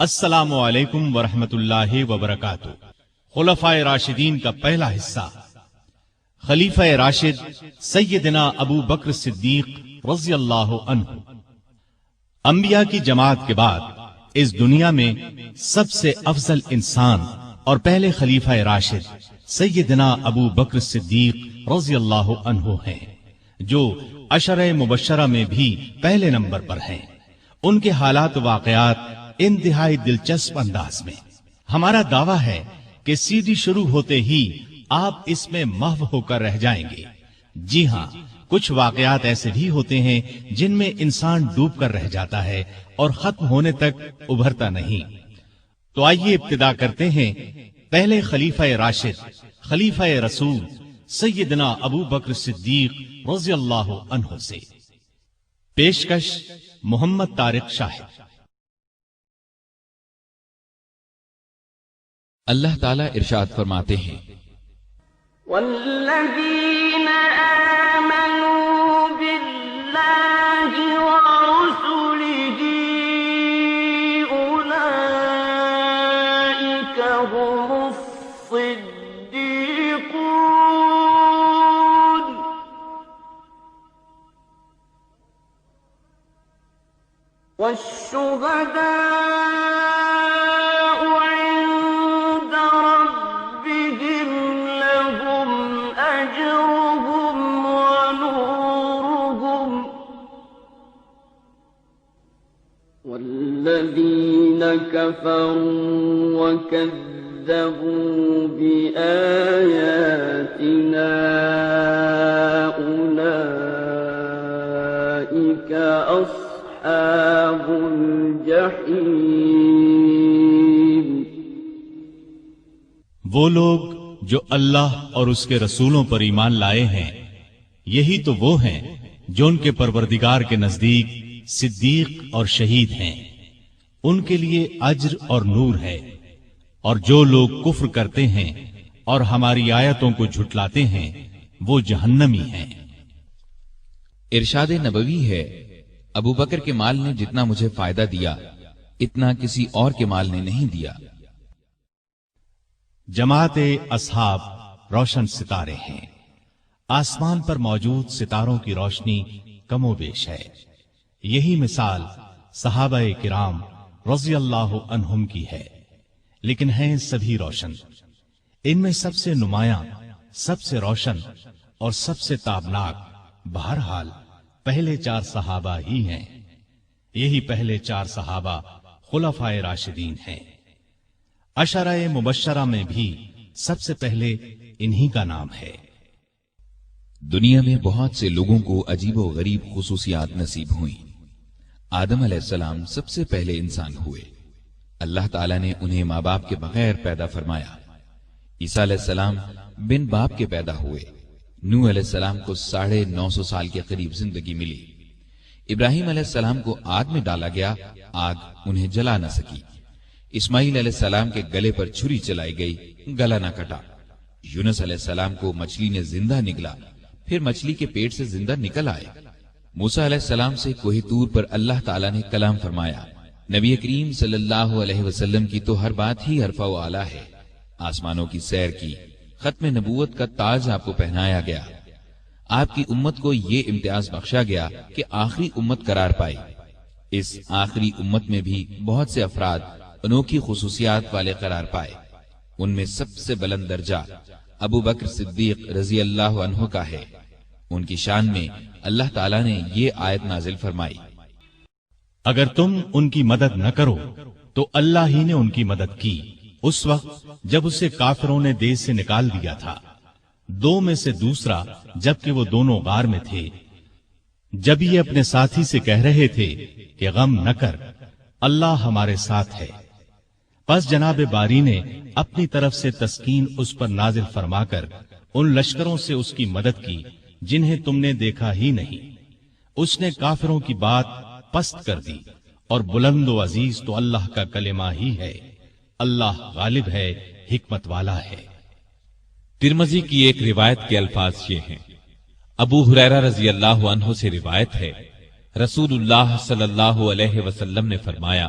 السلام علیکم ورحمۃ اللہ وبرکاتہ۔ خلفائے راشدین کا پہلا حصہ، خلیفہ راشد سیدنا ابو بکر صدیق رضی اللہ عنہ۔ انبیاء کی جماعت کے بعد اس دنیا میں سب سے افضل انسان اور پہلے خلیفہ راشد سیدنا ابو بکر صدیق رضی اللہ عنہ ہیں، جو عشرہ مبشرہ میں بھی پہلے نمبر پر ہیں۔ ان کے حالات و واقعات انتہائی دلچسپ انداز میں۔ ہمارا دعویٰ ہے کہ سیدھی شروع ہوتے ہی آپ اس میں محو ہو کر رہ جائیں گے۔ جی ہاں، کچھ واقعات ایسے بھی ہوتے ہیں جن میں انسان ڈوب کر رہ جاتا ہے اور ختم ہونے تک ابھرتا نہیں۔ تو آئیے ابتدا کرتے ہیں پہلے خلیفہ راشد، خلیفہ رسول سیدنا ابو بکر صدیق رضی اللہ عنہ سے۔ پیشکش محمد طارق شاہد۔ اللہ تعالیٰ ارشاد فرماتے ہیں، والذین آمنوا باللہ ورسلہ اولئک هم الصدیقون والشہداء عند ربهم لهم أجرهم ونورهم والذين كفروا وكذبوا بآياتنا أولئك أصحاب الجحيم۔ وہ لوگ جو اللہ اور اس کے رسولوں پر ایمان لائے ہیں، یہی تو وہ ہیں جو ان کے پروردگار کے نزدیک صدیق اور شہید ہیں۔ ان کے لیے اجر اور نور ہے، اور جو لوگ کفر کرتے ہیں اور ہماری آیتوں کو جھٹلاتے ہیں وہ جہنمی ہیں۔ ارشاد نبوی ہے، ابو بکر کے مال نے جتنا مجھے فائدہ دیا اتنا کسی اور کے مال نے نہیں دیا۔ جماعت اصحاب روشن ستارے ہیں۔ آسمان پر موجود ستاروں کی روشنی کم و بیش ہے۔ یہی مثال صحابہ کرام رضی اللہ عنہم کی ہے، لیکن ہیں سبھی روشن۔ ان میں سب سے نمایاں، سب سے روشن اور سب سے تابناک بہرحال پہلے چار صحابہ ہی ہیں۔ یہی پہلے چار صحابہ خلفائے راشدین ہیں۔ عشرہ مبشرہ میں بھی سب سے پہلے انہی کا نام ہے۔ دنیا میں بہت سے لوگوں کو عجیب و غریب خصوصیات نصیب ہوئیں۔ آدم علیہ السلام سب سے پہلے انسان ہوئے۔ اللہ تعالیٰ نے انہیں ماں باپ کے بغیر پیدا فرمایا۔ عیسیٰ علیہ السلام بن باپ کے پیدا ہوئے۔ نوح علیہ السلام کو 950 سال کے قریب زندگی ملی۔ ابراہیم علیہ السلام کو آگ میں ڈالا گیا، آگ انہیں جلا نہ سکی۔ اسماعیل علیہ السلام کے گلے پر چھری چلائی گئی، گلا نہ کٹا۔ یونس علیہ السلام کو مچھلی نے زندہ نگلا، پھر مچھلی کے پیٹ سے زندہ نکل آئے۔ موسیٰ علیہ السلام سے کوہ طور پر اللہ تعالیٰ نے کلام فرمایا۔ نبی کریم صلی اللہ علیہ وسلم کی تو ہر بات ہی عرفہ و اعلیٰ ہے۔ آسمانوں کی سیر کی، ختم نبوت کا تاج آپ کو پہنایا گیا۔ آپ کی امت کو یہ امتیاز بخشا گیا کہ آخری امت قرار پائی۔ اس آخری امت میں بھی بہت سے افراد انوکھی خصوصیات والے قرار پائے۔ ان میں سب سے بلند درجہ ابو بکر صدیق رضی اللہ عنہ کا ہے۔ ان کی شان میں اللہ تعالیٰ نے یہ آیت نازل فرمائی، اگر تم ان کی مدد نہ کرو تو اللہ ہی نے ان کی مدد کی اس وقت جب اسے کافروں نے دیس سے نکال دیا تھا، دو میں سے دوسرا جبکہ وہ دونوں غار میں تھے۔ جب یہ اپنے ساتھی سے کہہ رہے تھے کہ غم نہ کر، اللہ ہمارے ساتھ ہے، پس جناب باری نے اپنی طرف سے تسکین اس پر نازل فرما کر ان لشکروں سے اس کی مدد کی جنہیں تم نے دیکھا ہی نہیں۔ اس نے کافروں کی بات پست کر دی، اور بلند و عزیز تو اللہ کا کلمہ ہی ہے۔ اللہ غالب ہے، حکمت والا ہے۔ ترمذی کی ایک روایت کے الفاظ یہ ہیں، ابو ہریرہ رضی اللہ عنہ سے روایت ہے، رسول اللہ صلی اللہ علیہ وسلم نے فرمایا،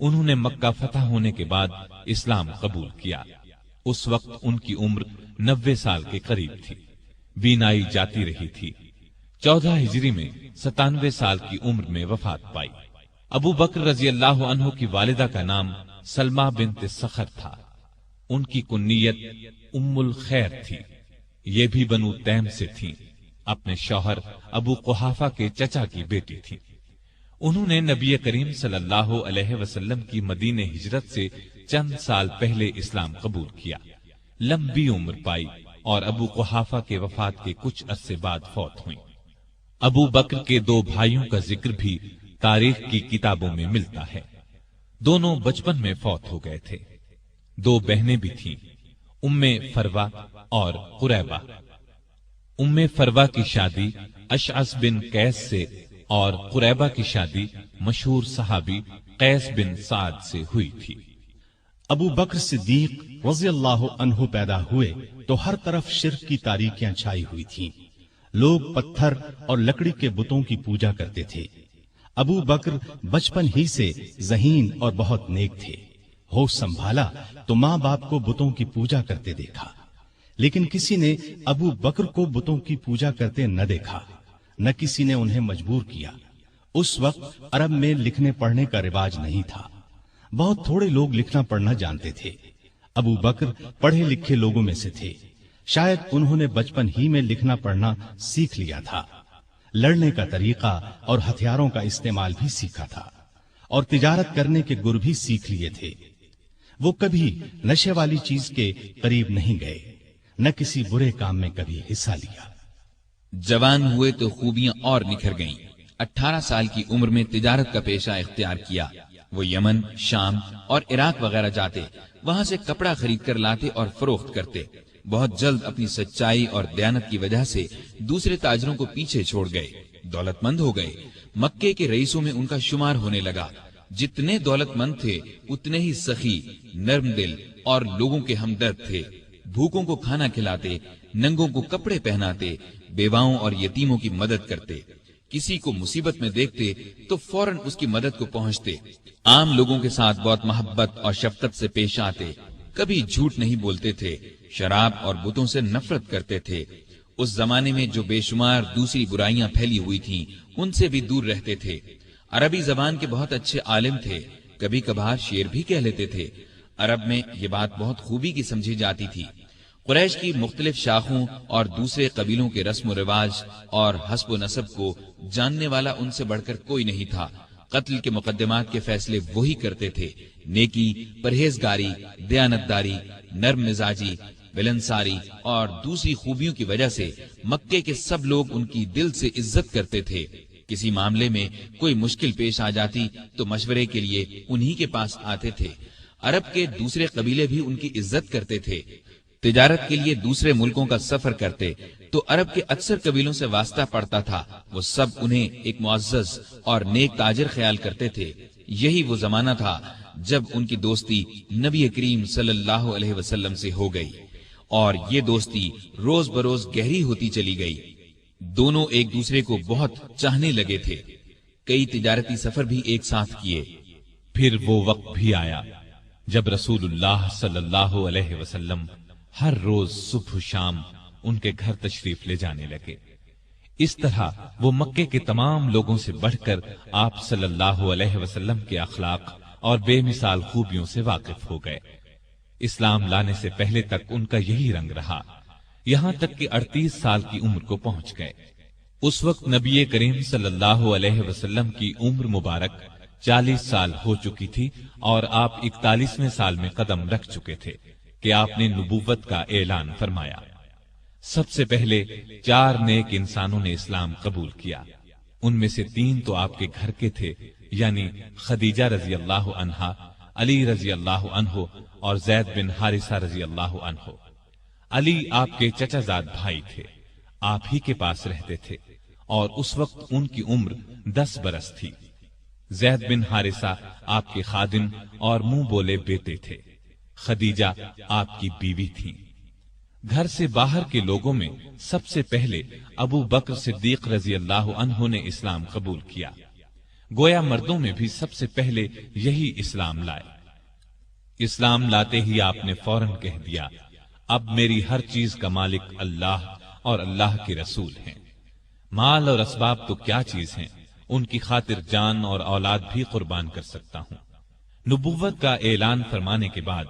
انہوں نے مکہ فتح ہونے کے بعد اسلام قبول کیا۔ اس وقت ان کی عمر 90 سال کے قریب تھی، بینائی جاتی رہی تھی۔ 14 ہجری میں 97 سال کی عمر میں وفات پائی۔ ابو بکر رضی اللہ عنہ کی والدہ کا نام سلمہ بنت صخر تھا۔ ان کی کنیت ام الخیر تھی۔ یہ بھی بنو تیم سے تھی، اپنے شوہر ابو قحافہ کے چچا کی بیٹی تھی۔ انہوں نے نبی کریم صلی اللہ علیہ وسلم کی مدینہ ہجرت سے چند سال پہلے اسلام قبول کیا، لمبی عمر پائی اور ابو قحافہ کے وفات کے کچھ عرصے بعد فوت ہوئیں۔ ابو بکر کے 2 بھائیوں کا ذکر بھی تاریخ کی کتابوں میں ملتا ہے۔ دونوں بچپن میں فوت ہو گئے تھے۔ 2 بہنیں بھی تھیں، ام فروا اور قریبہ۔ ام فروا کی شادی اشعث بن قیس سے اور قریبہ کی شادی مشہور صحابی قیس بن سعد سے ہوئی تھی۔ ابو بکر صدیق رضی اللہ عنہ پیدا ہوئے تو ہر طرف شرک کی تاریکیاں چھائی ہوئی تھیں۔ لوگ پتھر اور لکڑی کے بتوں کی پوجا کرتے تھے۔ ابو بکر بچپن ہی سے ذہین اور بہت نیک تھے۔ ہوش سنبھالا تو ماں باپ کو بتوں کی پوجا کرتے دیکھا، لیکن کسی نے ابو بکر کو بتوں کی پوجا کرتے نہ دیکھا، نہ کسی نے انہیں مجبور کیا۔ اس وقت عرب میں لکھنے پڑھنے کا رواج نہیں تھا، بہت تھوڑے لوگ لکھنا پڑھنا جانتے تھے۔ ابو بکر پڑھے لکھے لوگوں میں سے تھے، شاید انہوں نے بچپن ہی میں لکھنا پڑھنا سیکھ لیا تھا، لڑنے کا طریقہ اور ہتھیاروں کا استعمال بھی سیکھا تھا، اور تجارت کرنے کے گر بھی سیکھ لیے تھے۔ وہ کبھی نشے والی چیز کے قریب نہیں گئے، نہ کسی برے کام میں کبھی حصہ لیا۔ جوان ہوئے تو خوبیاں اور نکھر گئیں۔ 18 سال کی عمر میں تجارت کا پیشہ اختیار کیا۔ وہ یمن، شام اور عراق وغیرہ جاتے، وہاں سے کپڑا خرید کر لاتے اور فروخت کرتے۔ بہت جلد اپنی سچائی اور دیانت کی وجہ سے دوسرے تاجروں کو پیچھے چھوڑ گئے، دولت مند ہو گئے۔ مکے کے رئیسوں میں ان کا شمار ہونے لگا۔ جتنے دولت مند تھے اتنے ہی سخی، نرم دل اور لوگوں کے ہمدرد تھے۔ بھوکوں کو کھانا کھلاتے، ننگوں کو کپڑے پہناتے، بیواؤں اور یتیموں کی مدد کرتے۔ کسی کو مصیبت میں دیکھتے تو فوراً اس کی مدد کو پہنچتے۔ عام لوگوں کے ساتھ بہت محبت اور شفقت سے پیش آتے، کبھی جھوٹ نہیں بولتے تھے، شراب اور بتوں سے نفرت کرتے تھے۔ اس زمانے میں جو بے شمار دوسری برائیاں پھیلی ہوئی تھیں ان سے بھی دور رہتے تھے۔ عربی زبان کے بہت اچھے عالم تھے، کبھی کبھار شعر بھی کہہ لیتے تھے۔ عرب میں یہ بات بہت خوبی کی سمجھی جاتی تھی۔ قریش کی مختلف شاخوں اور دوسرے قبیلوں کے رسم و رواج اور حسب و نسب کو جاننے والا ان سے بڑھ کر کوئی نہیں تھا۔ قتل کے مقدمات کے فیصلے وہی کرتے تھے۔ نیکی، پرہیزگاری، دیانتداری، نرم مزاجی، ملنساری اور دوسری خوبیوں کی وجہ سے مکے کے سب لوگ ان کی دل سے عزت کرتے تھے۔ کسی معاملے میں کوئی مشکل پیش آ جاتی تو مشورے کے لیے انہی کے پاس آتے تھے۔ عرب کے دوسرے قبیلے بھی ان کی عزت کرتے تھے۔ تجارت کے لیے دوسرے ملکوں کا سفر کرتے تو عرب کے اکثر قبیلوں سے واسطہ پڑتا تھا، وہ سب انہیں ایک معزز اور نیک تاجر خیال کرتے تھے۔ یہی وہ زمانہ تھا جب ان کی دوستی نبی کریم صلی اللہ علیہ وسلم سے ہو گئی، اور یہ دوستی روز بروز گہری ہوتی چلی گئی۔ دونوں ایک دوسرے کو بہت چاہنے لگے تھے، کئی تجارتی سفر بھی ایک ساتھ کیے۔ پھر وہ وقت بھی آیا جب رسول اللہ صلی اللہ علیہ وسلم ہر روز صبح و شام ان کے گھر تشریف لے جانے لگے۔ اس طرح وہ مکے کے تمام لوگوں سے بڑھ کر آپ صلی اللہ علیہ وسلم کے اخلاق اور بے مثال خوبیوں سے واقف ہو گئے۔ اسلام لانے سے پہلے تک ان کا یہی رنگ رہا، یہاں تک کہ 38 سال کی عمر کو پہنچ گئے۔ اس وقت نبی کریم صلی اللہ علیہ وسلم کی عمر مبارک 40 سال ہو چکی تھی اور آپ 41ویں سال میں قدم رکھ چکے تھے کہ آپ نے نبوت کا اعلان فرمایا۔ سب سے پہلے 4 نیک انسانوں نے اسلام قبول کیا، ان میں سے 3 تو آپ کے گھر کے تھے، یعنی خدیجہ رضی اللہ عنہا، علی رضی اللہ عنہ اور زید بن حارثہ رضی اللہ عنہ۔ علی آپ کے چچا زاد بھائی تھے، آپ ہی کے پاس رہتے تھے اور اس وقت ان کی عمر 10 برس تھی۔ زید بن حارثہ آپ کے خادم اور منہ بولے بیٹے تھے۔ خدیجہ آپ کی بیوی تھی۔ گھر سے باہر کے لوگوں میں سب سے پہلے ابو بکر صدیق رضی اللہ عنہ نے اسلام قبول کیا۔ گویا مردوں میں بھی سب سے پہلے یہی اسلام لائے۔ اسلام لاتے ہی آپ نے فوراً کہہ دیا، اب میری ہر چیز کا مالک اللہ اور اللہ کے رسول ہیں۔ مال اور اسباب تو کیا چیز ہیں، ان کی خاطر جان اور اولاد بھی قربان کر سکتا ہوں۔ نبوت کا اعلان فرمانے کے بعد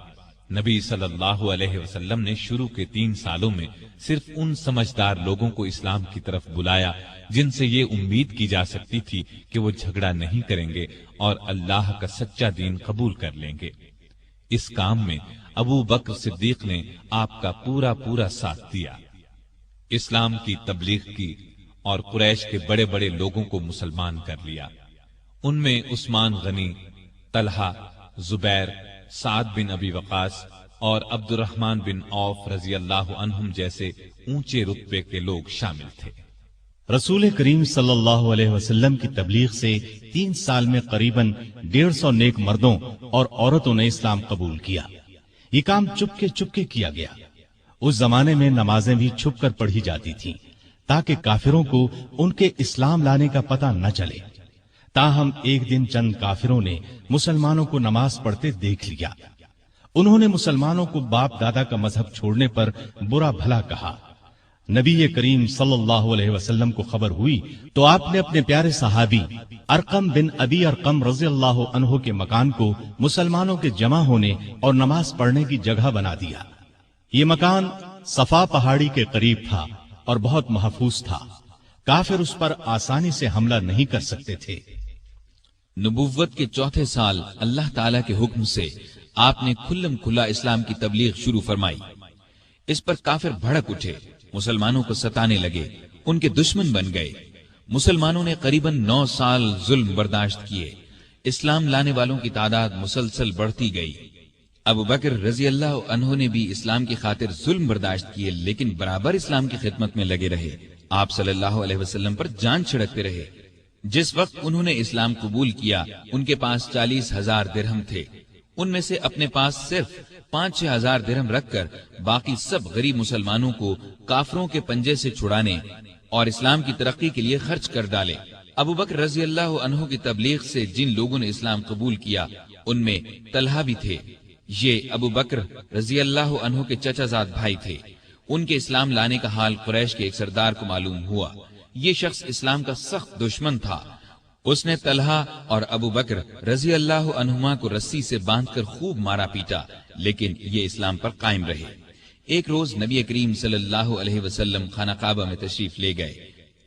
نبی صلی اللہ علیہ وسلم نے شروع کے 3 سالوں میں صرف ان سمجھدار لوگوں کو اسلام کی طرف بلایا جن سے یہ امید کی جا سکتی تھی کہ وہ جھگڑا نہیں کریں گے اور اللہ کا سچا دین قبول کر لیں گے۔ اس کام میں ابو بکر صدیق نے آپ کا پورا ساتھ دیا، اسلام کی تبلیغ کی اور قریش کے بڑے بڑے لوگوں کو مسلمان کر لیا۔ ان میں عثمان غنی، طلحہ، زبیر، سعد بن ابی وقاص اور عبد الرحمن بن عوف رضی اللہ عنہم جیسے اونچے رتبے کے لوگ شامل تھے۔ رسول کریم صلی اللہ علیہ وسلم کی تبلیغ سے 3 سال میں قریباً 150 نیک مردوں اور عورتوں نے اسلام قبول کیا۔ یہ کام چپ کے کیا گیا۔ اس زمانے میں نمازیں بھی چھپ کر پڑھی جاتی تھیں تاکہ کافروں کو ان کے اسلام لانے کا پتہ نہ چلے۔ تاہم ایک دن چند کافروں نے مسلمانوں کو نماز پڑھتے دیکھ لیا۔ انہوں نے مسلمانوں کو باپ دادا کا مذہب چھوڑنے پر برا بھلا کہا۔ نبی کریم صلی اللہ علیہ وسلم کو خبر ہوئی تو آپ نے اپنے پیارے صحابی ارقم بن ابی ارقم رضی اللہ عنہ کے مکان کو مسلمانوں کے جمع ہونے اور نماز پڑھنے کی جگہ بنا دیا۔ یہ مکان صفا پہاڑی کے قریب تھا اور بہت محفوظ تھا، کافر اس پر آسانی سے حملہ نہیں کر سکتے تھے۔ نبوت کے 4تھے سال اللہ تعالی کے حکم سے آپ نے کھلم کھلا اسلام کی تبلیغ شروع فرمائی۔ اس پر کافر بھڑک اٹھے، مسلمانوں کو ستانے لگے، ان کے دشمن بن گئے۔ مسلمانوں نے قریباً 9 سال ظلم برداشت کیے۔ اسلام لانے والوں کی تعداد مسلسل بڑھتی گئی۔ ابو بکر رضی اللہ عنہ نے بھی اسلام کی خاطر ظلم برداشت کیے، لیکن برابر اسلام کی خدمت میں لگے رہے۔ آپ صلی اللہ علیہ وسلم پر جان چھڑکتے رہے۔ جس وقت انہوں نے اسلام قبول کیا ان کے پاس 40,000 درہم تھے۔ ان میں سے اپنے پاس صرف 5-6 ہزار درہم رکھ کر باقی سب غریب مسلمانوں کو کافروں کے پنجے سے چھڑانے اور اسلام کی ترقی کے لیے خرچ کر ڈالے۔ ابو بکر رضی اللہ عنہ کی تبلیغ سے جن لوگوں نے اسلام قبول کیا ان میں طلحہ بھی تھے۔ یہ ابو بکر رضی اللہ عنہ کے چچا زاد بھائی تھے۔ ان کے اسلام لانے کا حال قریش کے ایک سردار کو معلوم ہوا۔ یہ شخص اسلام کا سخت دشمن تھا۔ اس نے طلحہ اور ابو بکر رضی اللہ عنہما کو رسی سے باندھ کر خوب مارا پیٹا، لیکن یہ اسلام پر قائم رہے۔ ایک روز نبی کریم صلی اللہ علیہ وسلم خانہ کعبہ میں تشریف لے گئے۔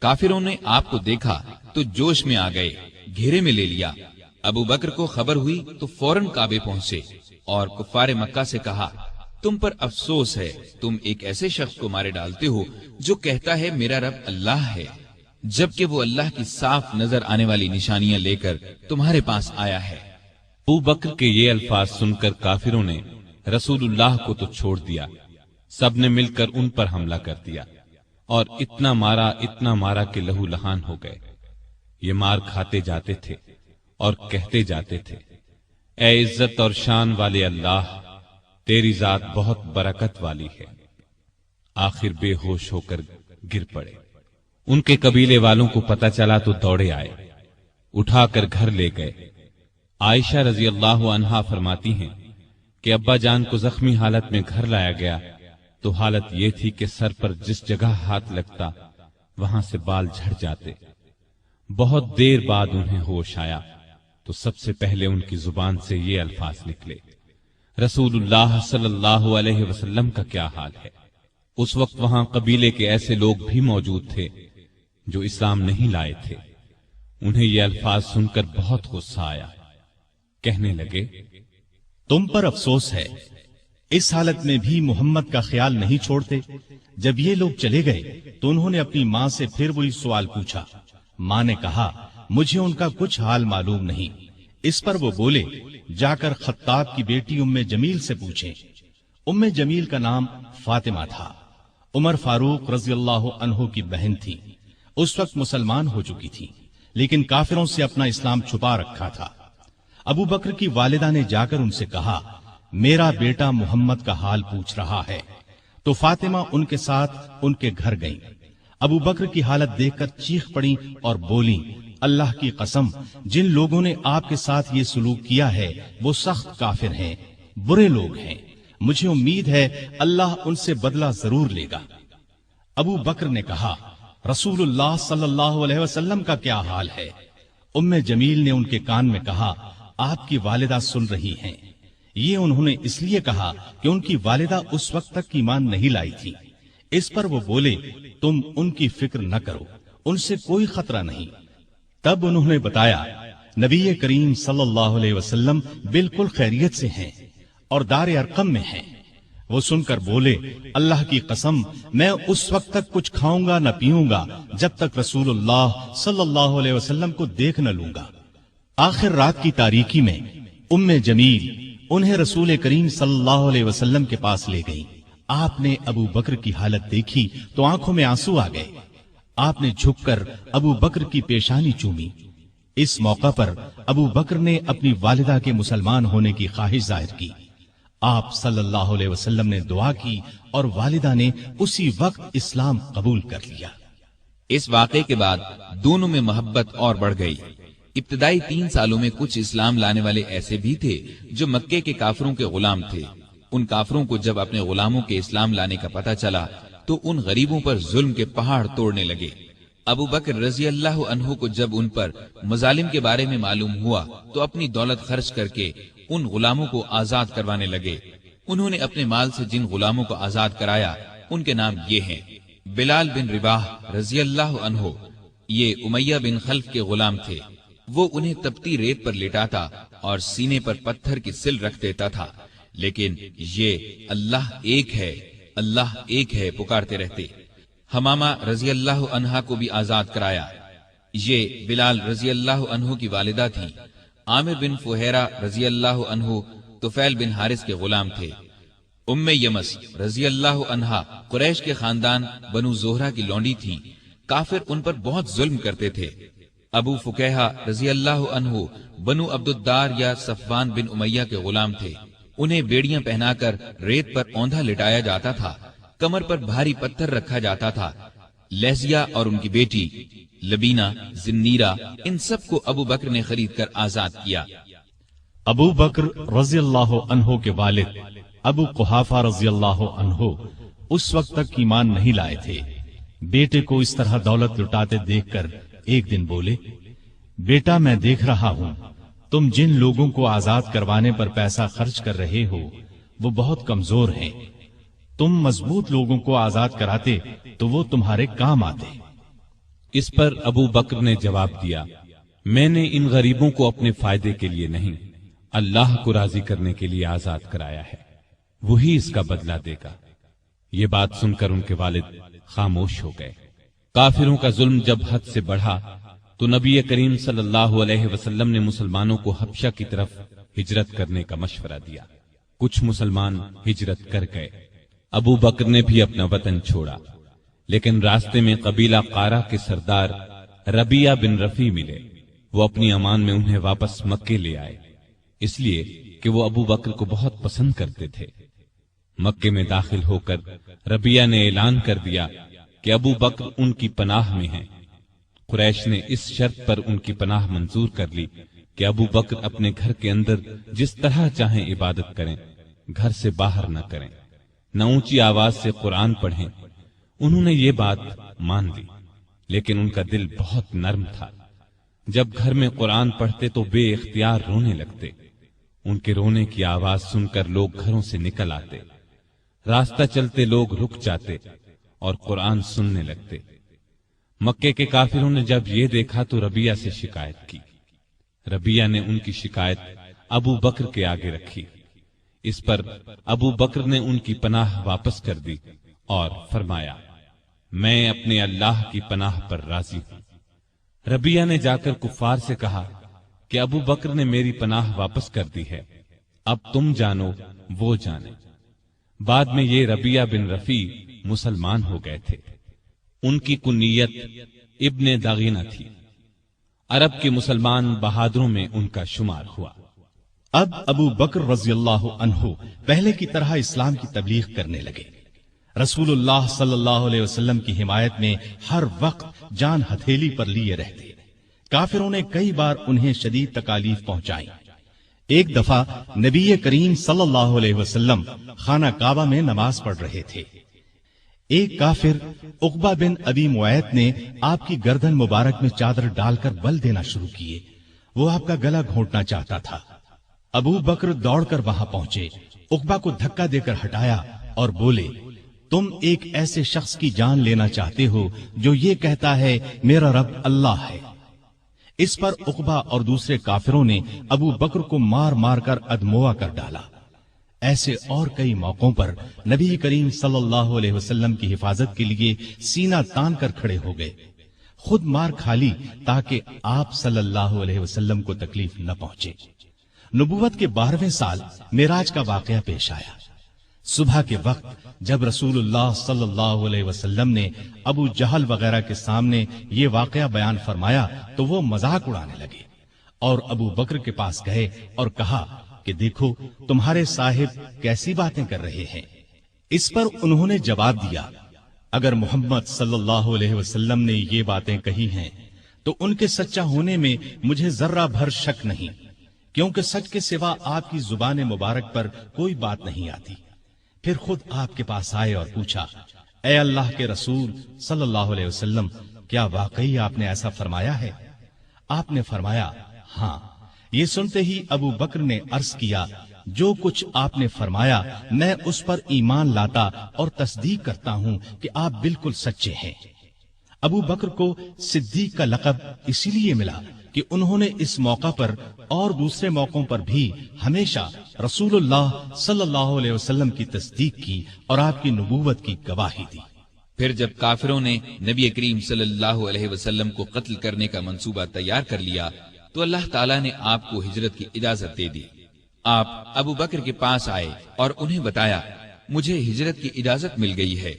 کافروں نے آپ کو دیکھا تو جوش میں آ گئے، گھیرے میں لے لیا۔ ابو بکر کو خبر ہوئی تو فوراً کعبے پہنچے اور کفار مکہ سے کہا، تم پر افسوس ہے، تم ایک ایسے شخص کو مارے ڈالتے ہو جو کہتا ہے میرا رب اللہ ہے، جبکہ وہ اللہ کی صاف نظر آنے والی نشانیاں لے کر تمہارے پاس آیا ہے۔ ابو بکر کے یہ الفاظ سن کر کافروں نے رسول اللہ کو تو چھوڑ دیا، سب نے مل کر ان پر حملہ کر دیا اور اتنا مارا کہ لہو لہان ہو گئے۔ یہ مار کھاتے جاتے تھے اور کہتے جاتے تھے، اے عزت اور شان والے اللہ، تیری ذات بہت برکت والی ہے۔ آخر بے ہوش ہو کر گر پڑے۔ ان کے قبیلے والوں کو پتہ چلا تو دوڑے آئے، اٹھا کر گھر لے گئے۔ عائشہ رضی اللہ عنہا فرماتی ہیں کہ ابا جان کو زخمی حالت میں گھر لایا گیا تو حالت یہ تھی کہ سر پر جس جگہ ہاتھ لگتا وہاں سے بال جھڑ جاتے۔ بہت دیر بعد انہیں ہوش آیا تو سب سے پہلے ان کی زبان سے یہ الفاظ نکلے، رسول اللہ صلی اللہ علیہ وسلم کا کیا حال ہے؟ اس وقت وہاں قبیلے کے ایسے لوگ بھی موجود تھے جو اسلام نہیں لائے تھے۔ انہیں یہ الفاظ سن کر بہت غصہ آیا، کہنے لگے، تم پر افسوس ہے، اس حالت میں بھی محمد کا خیال نہیں چھوڑتے۔ جب یہ لوگ چلے گئے تو انہوں نے اپنی ماں سے پھر وہی سوال پوچھا۔ ماں نے کہا، مجھے ان کا کچھ حال معلوم نہیں۔ اس پر وہ بولے، جا کر خطاب کی بیٹی ام جمیل سے پوچھیں۔ ام جمیل کا نام فاطمہ تھا، عمر فاروق رضی اللہ عنہ کی بہن تھی۔ اس وقت مسلمان ہو چکی تھی لیکن کافروں سے اپنا اسلام چھپا رکھا تھا۔ ابو بکر کی والدہ نے جا کر ان سے کہا، میرا بیٹا محمد کا حال پوچھ رہا ہے۔ تو فاطمہ ان کے ساتھ ان کے گھر گئیں۔ ابو بکر کی حالت دیکھ کر چیخ پڑی اور بولی، اللہ کی قسم جن لوگوں نے آپ کے ساتھ یہ سلوک کیا ہے وہ سخت کافر ہیں، برے لوگ ہیں، مجھے امید ہے اللہ ان سے بدلہ ضرور لے گا۔ ابو بکر نے کہا، رسول اللہ صلی اللہ علیہ وسلم کا کیا حال ہے؟ ام جمیل نے ان کے کان میں کہا، آپ کی والدہ سن رہی ہیں۔ یہ انہوں نے اس لیے کہا کہ ان کی والدہ اس وقت تک ایمان نہیں لائی تھی۔ اس پر وہ بولے، تم ان کی فکر نہ کرو، ان سے کوئی خطرہ نہیں۔ تب انہوں نے بتایا، نبی کریم صلی اللہ علیہ وسلم بالکل خیریت سے ہیں اور دار ارقم میں ہیں۔ وہ سن کر بولے، اللہ کی قسم میں اس وقت تک کچھ کھاؤں گا نہ پیوں گا جب تک رسول اللہ صلی اللہ علیہ وسلم کو دیکھ نہ لوں گا۔ آخر رات کی تاریکی میں ام جمیل انہیں رسول کریم صلی اللہ علیہ وسلم کے پاس لے گئی۔ آپ نے ابو بکر کی حالت دیکھی تو آنکھوں میں آنسو آ گئے۔ آپ نے جھک کر ابو بکر کی پیشانی چومی۔ اس موقع پر ابو بکر نے اپنی والدہ کے مسلمان ہونے کی خواہش ظاہر کی۔ آپ صلی اللہ علیہ وسلم نے دعا کی اور والدہ نے اسی وقت اسلام قبول کر لیا۔ اس واقعے کے بعد دونوں میں محبت اور بڑھ گئی۔ ابتدائی 3 سالوں میں کچھ اسلام لانے والے ایسے بھی تھے جو مکے کے کافروں کے غلام تھے۔ ان کافروں کو جب اپنے غلاموں کے اسلام لانے کا پتہ چلا تو ان غریبوں پر ظلم کے پہاڑ توڑنے لگے۔ ابو بکر رضی اللہ عنہ کو جب ان پر مظالم کے بارے میں معلوم ہوا تو اپنی دولت خرچ کر کے ان غلاموں کو آزاد کروانے لگے۔ انہوں نے اپنے مال سے جن غلاموں کو آزاد کرایا ان کے نام یہ ہیں: بلال بن رباح رضی اللہ عنہ، یہ امیہ بن خلف کے غلام تھے۔ وہ انہیں تپتی ریت پر لٹاتا اور سینے پر پتھر کی سل رکھ دیتا تھا، لیکن یہ اللہ ایک ہے، اللہ ایک ہے پکارتے رہتے۔ حمامہ رضی اللہ عنہا کو بھی آزاد کرایا۔ یہ بلال رضی اللہ عنہ کی والدہ تھی۔ عامر بن فہیرہ رضی اللہ عنہ طفیل بن حارث کے غلام تھے۔ ام یمس رضی اللہ عنہا قریش کے خاندان بنو زہرہ کی لونڈی تھی۔ کافر ان پر بہت ظلم کرتے تھے۔ ابو فکیہہ رضی اللہ عنہ بنو عبد الدار یا صفوان بن امیہ کے غلام تھے۔ انہیں بیڑیاں پہنا کر ریت پر اوندھا لٹایا جاتا تھا، کمر پر بھاری پتھر رکھا جاتا تھا۔ لہزیہ اور ان کی بیٹی لبینہ، زنیرہ، ان سب کو ابو بکر نے خرید کر آزاد کیا۔ ابو بکر رضی اللہ عنہ کے والد ابو قحافہ رضی اللہ عنہ اس وقت تک ایمان نہیں لائے تھے۔ بیٹے کو اس طرح دولت لٹاتے دیکھ کر ایک دن بولے، بیٹا میں دیکھ رہا ہوں تم جن لوگوں کو آزاد کروانے پر پیسہ خرچ کر رہے ہو وہ بہت کمزور ہیں۔ تم مضبوط لوگوں کو آزاد کراتے تو وہ تمہارے کام آتے۔ اس پر ابو بکر نے جواب دیا، میں نے ان غریبوں کو اپنے فائدے کے لیے نہیں، اللہ کو راضی کرنے کے لیے آزاد کرایا ہے، وہی اس کا بدلہ دے گا۔ یہ بات سن کر ان کے والد خاموش ہو گئے۔ کافروں کا ظلم جب حد سے بڑھا تو نبی کریم صلی اللہ علیہ وسلم نے مسلمانوں کو حبشہ کی طرف ہجرت کرنے کا مشورہ دیا۔ کچھ مسلمان ہجرت کر گئے۔ ابو بکر نے بھی اپنا وطن چھوڑا، لیکن راستے میں قبیلہ قارہ کے سردار ربیہ بن رفیع ملے۔ وہ اپنی امان میں انہیں واپس مکے لے آئے، اس لیے کہ وہ ابو بکر کو بہت پسند کرتے تھے۔ مکے میں داخل ہو کر ربیہ نے اعلان کر دیا کہ ابو بکر ان کی پناہ میں ہیں۔ قریش نے اس شرط پر ان کی پناہ منظور کر لی کہ ابو بکر اپنے گھر کے اندر جس طرح چاہیں عبادت کریں، گھر سے باہر نہ کریں، نہ اونچی آواز سے قرآن پڑھیں۔ انہوں نے یہ بات مان لی، لیکن ان کا دل بہت نرم تھا۔ جب گھر میں قرآن پڑھتے تو بے اختیار رونے لگتے۔ ان کے رونے کی آواز سن کر لوگ گھروں سے نکل آتے، راستہ چلتے لوگ رک جاتے اور قرآن سننے لگتے۔ مکے کے کافروں نے جب یہ دیکھا تو ربیہ سے شکایت کی۔ ربیہ نے ان کی شکایت ابو بکر کے آگے رکھی۔ اس پر ابو بکر نے ان کی پناہ واپس کر دی اور فرمایا، میں اپنے اللہ کی پناہ پر راضی ہوں۔ ربیہ نے جا کر کفار سے کہا کہ ابو بکر نے میری پناہ واپس کر دی ہے، اب تم جانو وہ جانے۔ بعد میں یہ ربیہ بن رفیع مسلمان ہو گئے تھے۔ ان کی کنیت ابن داغینہ تھی۔ عرب کے مسلمان بہادروں میں ان کا شمار ہوا۔ اب ابو بکر رضی اللہ عنہ پہلے کی طرح اسلام کی تبلیغ کرنے لگے۔ رسول اللہ صلی اللہ علیہ وسلم کی حمایت میں ہر وقت جان ہتھیلی پر لیے رہتے۔ کافروں نے کئی بار انہیں شدید تکالیف پہنچائی۔ ایک دفعہ نبی کریم صلی اللہ علیہ وسلم خانہ کعبہ میں نماز پڑھ رہے تھے۔ ایک کافر عقبہ بن ابی معیط نے آپ کی گردن مبارک میں چادر ڈال کر بل دینا شروع کیے۔ وہ آپ کا گلا گھونٹنا چاہتا تھا۔ ابو بکر دوڑ کر وہاں پہنچے، عقبہ کو دھکا دے کر ہٹایا اور بولے، تم ایک ایسے شخص کی جان لینا چاہتے ہو جو یہ کہتا ہے میرا رب اللہ ہے۔ اس پر عقبہ اور دوسرے کافروں نے ابو بکر کو مار مار کر ادموا کر ڈالا۔ ایسے اور کئی موقعوں پر نبی کریم صلی اللہ علیہ وسلم کی حفاظت کے لیے سینہ تان کر کھڑے ہو گئے، خود مار کھا لی تاکہ آپ صلی اللہ علیہ وسلم کو تکلیف نہ پہنچے۔ نبوت کے 12ویں سال معراج کا واقعہ پیش آیا۔ صبح کے وقت جب رسول اللہ صلی اللہ علیہ وسلم نے ابو جہل وغیرہ کے سامنے یہ واقعہ بیان فرمایا تو وہ مذاق اڑانے لگے اور ابو بکر کے پاس گئے اور کہا کہ دیکھو تمہارے صاحب کیسی باتیں کر رہے ہیں۔ اس پر انہوں نے جواب دیا، اگر محمد صلی اللہ علیہ وسلم نے یہ باتیں کہی ہیں تو ان کے سچا ہونے میں مجھے ذرہ بھر شک نہیں، کیونکہ سچ کے سوا آپ کی زبان مبارک پر کوئی بات نہیں آتی۔ پھر خود آپ کے پاس آئے اور پوچھا، اے اللہ کے رسول صلی اللہ علیہ وسلم، کیا واقعی آپ نے ایسا فرمایا ہے؟ آپ نے فرمایا ہاں۔ یہ سنتے ہی ابو بکر نے عرض کیا، جو کچھ آپ نے فرمایا میں اس پر ایمان لاتا اور تصدیق کرتا ہوں کہ آپ بالکل سچے ہیں۔ ابو بکر کو صدیق کا لقب اسی لیے ملا کہ انہوں نے اس موقع پر اور دوسرے موقعوں پر بھی ہمیشہ رسول اللہ صلی اللہ علیہ وسلم کی تصدیق کی اور آپ کی نبوت کی گواہی دی۔ پھر جب کافروں نے نبی کریم صلی اللہ علیہ وسلم کو قتل کرنے کا منصوبہ تیار کر لیا تو اللہ تعالیٰ نے آپ کو ہجرت کی اجازت دے دی۔ آپ ابو بکر کے پاس آئے اور انہیں بتایا، مجھے ہجرت کی اجازت مل گئی ہے۔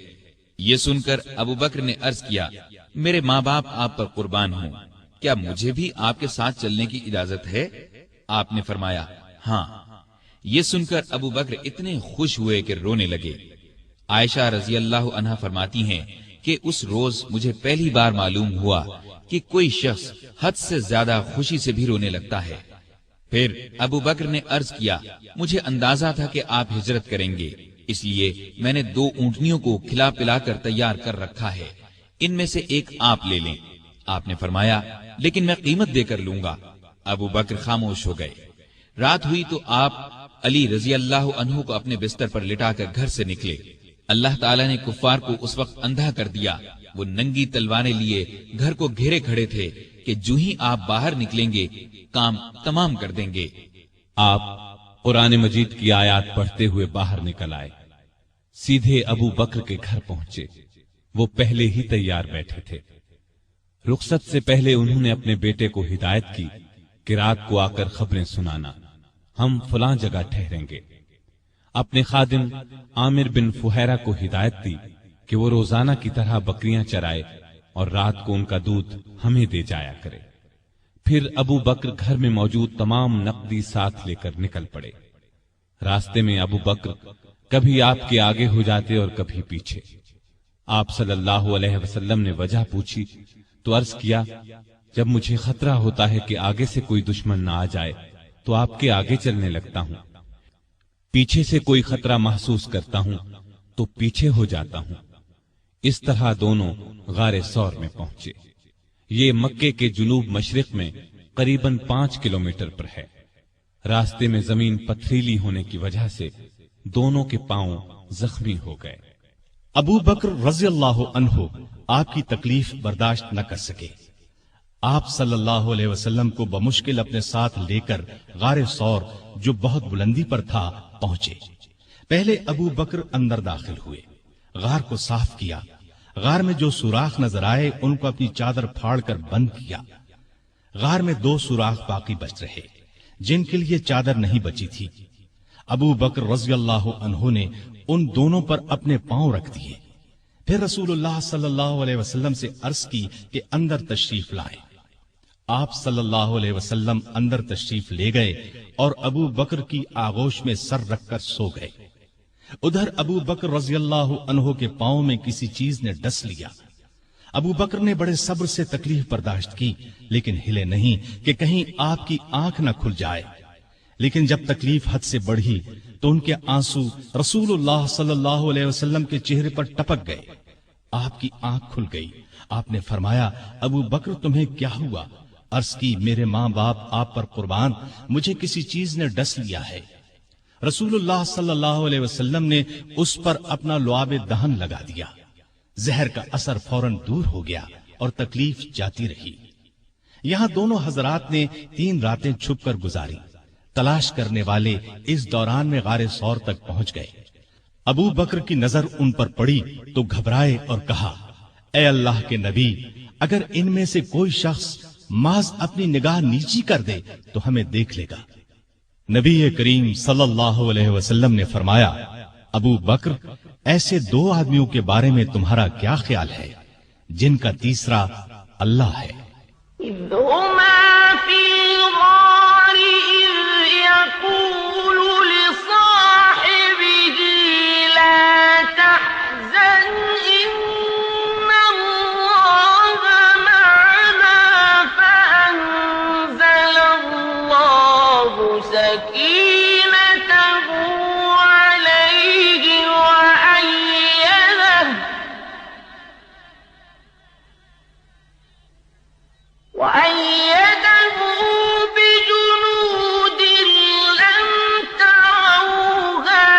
یہ سن کر ابو بکر نے عرض کیا، میرے ماں باپ آپ پر قربان ہوں، کیا مجھے بھی آپ کے ساتھ چلنے کی اجازت ہے؟ آپ نے فرمایا ہاں۔ یہ سن کر ابو بکر اتنے خوش ہوئے کہ رونے لگے۔ عائشہ رضی اللہ عنہا فرماتی ہیں کہ اس روز مجھے پہلی بار معلوم ہوا کہ کوئی شخص حد سے زیادہ خوشی سے بھی رونے لگتا ہے۔ پھر ابو بکر نے عرض کیا، مجھے اندازہ تھا کہ آپ ہجرت کریں گے، اس لیے میں نے 2 اونٹنیوں کو کھلا پلا کر تیار کر رکھا ہے، ان میں سے ایک آپ لے لیں۔ آپ نے فرمایا لیکن میں قیمت دے کر لوں گا۔ ابو بکر خاموش ہو گئے۔ رات ہوئی تو آپ علی رضی اللہ عنہ کو اپنے بستر پر لٹا کر گھر سے نکلے۔ اللہ تعالیٰ نے کفار کو اس وقت اندھا کر دیا، وہ ننگی تلواریں لیے گھر کو گھیرے کھڑے تھے کہ جو ہی آپ باہر نکلیں گے کام تمام کر دیں گے۔ آپ قرآن مجید کی آیات پڑھتے ہوئے باہر نکل آئے، سیدھے ابو بکر کے گھر پہنچے۔ وہ پہلے ہی تیار بیٹھے تھے۔ رخصت سے پہلے انہوں نے اپنے بیٹے کو ہدایت کی کہ رات کو آ کر خبریں سنانا، ہم فلاں جگہ ٹھہریں گے۔ اپنے خادم عامر بن فہیرہ کو ہدایت دی کہ وہ روزانہ کی طرح بکریاں چرائے اور رات کو ان کا دودھ ہمیں دے جایا کرے۔ پھر ابو بکر گھر میں موجود تمام نقدی ساتھ لے کر نکل پڑے۔ راستے میں ابو بکر کبھی آپ کے آگے ہو جاتے اور کبھی پیچھے۔ آپ صلی اللہ علیہ وسلم نے وجہ پوچھی تو عرض کیا، جب مجھے خطرہ ہوتا ہے کہ آگے سے کوئی دشمن نہ آ جائے تو آپ کے آگے چلنے لگتا ہوں، پیچھے سے کوئی خطرہ محسوس کرتا ہوں تو پیچھے ہو جاتا ہوں۔ اس طرح دونوں غار ثور میں پہنچے۔ یہ مکے کے جنوب مشرق میں قریباً 5 کلومیٹر پر ہے۔ راستے میں زمین پتھریلی ہونے کی وجہ سے دونوں کے پاؤں زخمی ہو گئے۔ ابو بکر رضی اللہ عنہ آپ کی تکلیف برداشت نہ کر سکے۔ آپ صلی اللہ علیہ وسلم کو بمشکل اپنے ساتھ لے کر غار ثور جو بہت بلندی پر تھا پہنچے۔ پہلے ابو بکر اندر داخل ہوئے، غار کو صاف کیا، غار میں جو سوراخ نظر آئے ان کو اپنی چادر پھاڑ کر بند کیا۔ غار میں 2 سوراخ باقی بچ رہے جن کے لیے چادر نہیں بچی تھی۔ ابو بکر رضی اللہ عنہ نے ان دونوں پر اپنے پاؤں رکھ دیے۔ پھر رسول اللہ صلی اللہ علیہ وسلم سے عرض کی کہ اندر تشریف لائیں۔ آپ صلی اللہ علیہ وسلم اندر تشریف لے گئے اور ابو بکر کی آغوش میں سر رکھ کر سو گئے۔ ادھر ابو بکر رضی اللہ عنہ کے پاؤں میں کسی چیز نے ڈس لیا۔ ابو بکر نے بڑے صبر سے تکلیف برداشت کی، لیکن ہلے نہیں کہ کہیں آپ کی آنکھ نہ کھل جائے۔ لیکن جب تکلیف حد سے بڑھی تو ان کے آنسو رسول اللہ صلی اللہ علیہ وسلم کے چہرے پر ٹپک گئے۔ آپ کی آنکھ کھل گئی۔ آپ نے فرمایا، ابو بکر تمہیں کیا ہوا؟ عرض کی، میرے ماں باپ آپ پر قربان، مجھے کسی چیز نے ڈس لیا ہے۔ رسول اللہ صلی اللہ علیہ وسلم نے اس پر اپنا لعاب دہن لگا دیا۔ زہر کا اثر فوراً دور ہو گیا اور تکلیف جاتی رہی۔ یہاں دونوں حضرات نے 3 راتیں چھپ کر گزاری۔ تلاش کرنے والے اس دوران میں غار ثور تک پہنچ گئے۔ ابو بکر کی نظر ان پر پڑی تو گھبرائے اور کہا، اے اللہ کے نبی، اگر ان میں سے کوئی شخص محض اپنی نگاہ نیچی کر دے تو ہمیں دیکھ لے گا۔ نبی کریم صلی اللہ علیہ وسلم نے فرمایا، ابو بکر، ایسے 2 آدمیوں کے بارے میں تمہارا کیا خیال ہے جن کا تیسرا اللہ ہے؟ إذ هما في الغار إذ يقول لصاحبه لا تحزن إن الله معنا فأنزل الله سكينته عليه وأيده بجنود لم تروها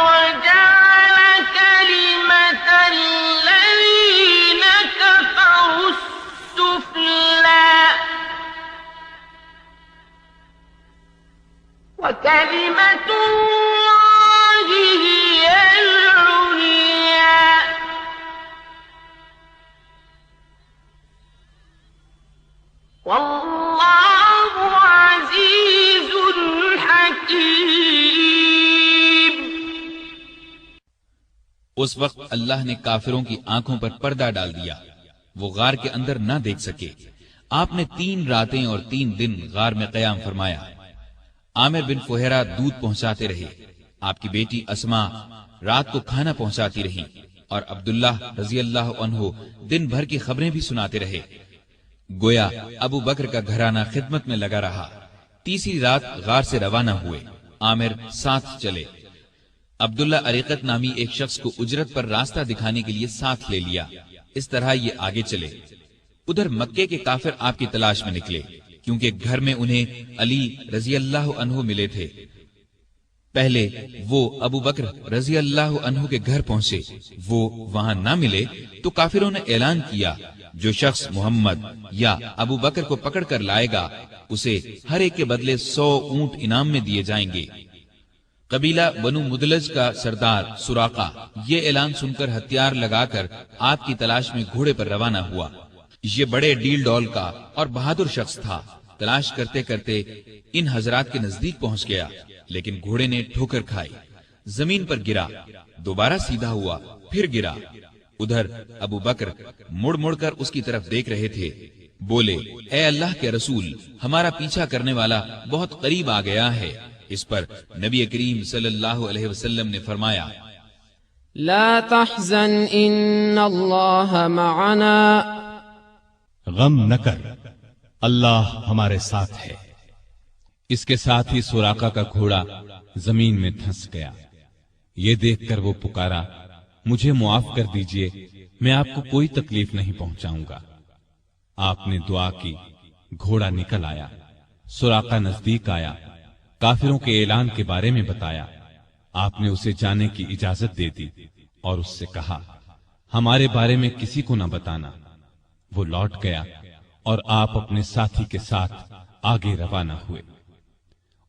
وجعل كلمة الذين كفروا السفلى وكلمة الله هي العليا واللہ عزیز حکیم۔ اس وقت اللہ نے کافروں کی آنکھوں پر پردہ ڈال دیا، وہ غار کے اندر نہ دیکھ سکے۔ آپ نے 3 راتیں اور 3 دن غار میں قیام فرمایا۔ عامر بن فہیرہ دودھ پہنچاتے رہے، آپ کی بیٹی اسما رات کو کھانا پہنچاتی رہی، اور عبداللہ رضی اللہ عنہ دن بھر کی خبریں بھی سناتے رہے۔ گویا ابو بکر کا گھرانہ خدمت میں لگا رہا۔ تیسری رات غار سے روانہ ہوئے، عامر ساتھ چلے۔ عبداللہ اریقت نامی ایک شخص کو اجرت پر راستہ دکھانے کے لیے ساتھ لے لیا۔ اس طرح یہ آگے چلے۔ ادھر مکے کے کافر آپ کی تلاش میں نکلے، کیونکہ گھر میں انہیں علی رضی اللہ عنہ ملے تھے۔ پہلے وہ ابو بکر رضی اللہ عنہ کے گھر پہنچے، وہ وہاں نہ ملے تو کافروں نے اعلان کیا، جو شخص محمد یا ابو بکر کو پکڑ کر لائے گا اسے ہر ایک کے بدلے 100 اونٹ انعام میں دیے جائیں گے۔ قبیلہ بنو مدلج کا سردار سراقہ یہ اعلان سن کر ہتھیار لگا کر آپ کی تلاش میں گھوڑے پر روانہ ہوا۔ یہ بڑے ڈیل ڈول کا اور بہادر شخص تھا۔ تلاش کرتے کرتے ان حضرات کے نزدیک پہنچ گیا، لیکن گھوڑے نے ٹھوکر کھائی، زمین پر گرا، دوبارہ سیدھا ہوا، پھر گرا۔ ادھر ابو بکر مڑ مڑ کر اس کی طرف دیکھ رہے تھے۔ بولے، اے اللہ کے رسول، ہمارا پیچھا کرنے والا بہت قریب آ گیا ہے۔ اس پر نبی کریم صلی اللہ علیہ وسلم نے فرمایا، لا تحزن ان اللہ معنا، غم نہ کر، اللہ ہمارے ساتھ ہے۔ اس کے ساتھ ہی سراقہ کا گھوڑا زمین میں دھنس گیا۔ یہ دیکھ کر وہ پکارا، مجھے معاف کر دیجئے، میں آپ کو کوئی تکلیف نہیں پہنچاؤں گا۔ آپ نے دعا کی، گھوڑا نکل آیا، سراقہ نزدیک آیا، کافروں کے اعلان کے بارے میں بتایا۔ آپ نے اسے جانے کی اجازت دے دی اور اس سے کہا، ہمارے بارے میں کسی کو نہ بتانا۔ وہ لوٹ گیا اور آپ اپنے ساتھی کے ساتھ آگے روانہ ہوئے۔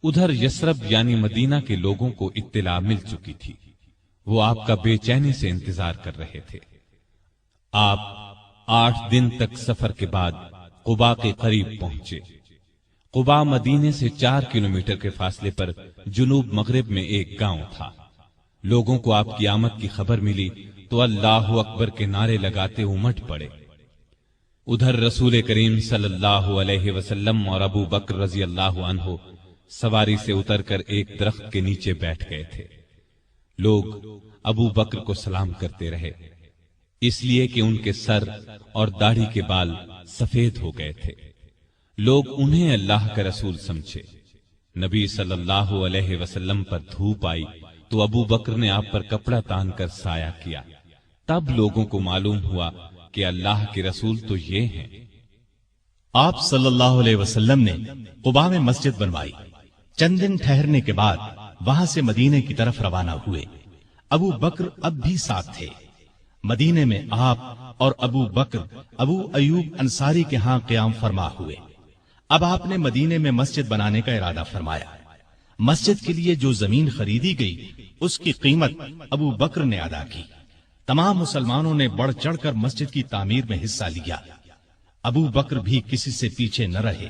ادھر یثرب یعنی مدینہ کے لوگوں کو اطلاع مل چکی تھی، وہ آپ کا بے چینی سے انتظار کر رہے تھے۔ آپ 8 دن تک سفر کے بعد قباء کے قریب پہنچے۔ قباء مدینے سے 4 کلومیٹر کے فاصلے پر جنوب مغرب میں ایک گاؤں تھا۔ لوگوں کو آپ کی آمد کی خبر ملی تو اللہ اکبر کے نعرے لگاتے امٹ پڑے۔ ادھر رسول کریم صلی اللہ علیہ وسلم اور ابو بکر رضی اللہ عنہ سواری سے اتر کر ایک درخت کے نیچے بیٹھ گئے تھے۔ لوگ ابو بکر کو سلام کرتے رہے۔ اس لیے کہ ان کے سر اور داڑھی کے بال سفید ہو گئے تھے۔ لوگ انہیں اللہ کا رسول سمجھے۔ نبی صلی اللہ علیہ وسلم پر دھوپ آئی تو ابو بکر نے آپ پر کپڑا تان کر سایہ کیا۔ تب لوگوں کو معلوم ہوا کہ اللہ کے رسول تو یہ ہیں۔ آپ صلی اللہ علیہ وسلم نے قباء میں مسجد بنوائی۔ چند دن ٹھہرنے کے بعد وہاں سے مدینے کی طرف روانہ ہوئے۔ ابو بکر اب بھی ساتھ تھے۔ مدینے میں آپ اور ابو بکر ابو ایوب انصاری کے ہاں قیام فرما ہوئے۔ اب آپ نے مدینے میں مسجد بنانے کا ارادہ فرمایا۔ مسجد کے لیے جو زمین خریدی گئی اس کی قیمت ابو بکر نے ادا کی۔ تمام مسلمانوں نے بڑھ چڑھ کر مسجد کی تعمیر میں حصہ لیا۔ ابو بکر بھی کسی سے پیچھے نہ رہے۔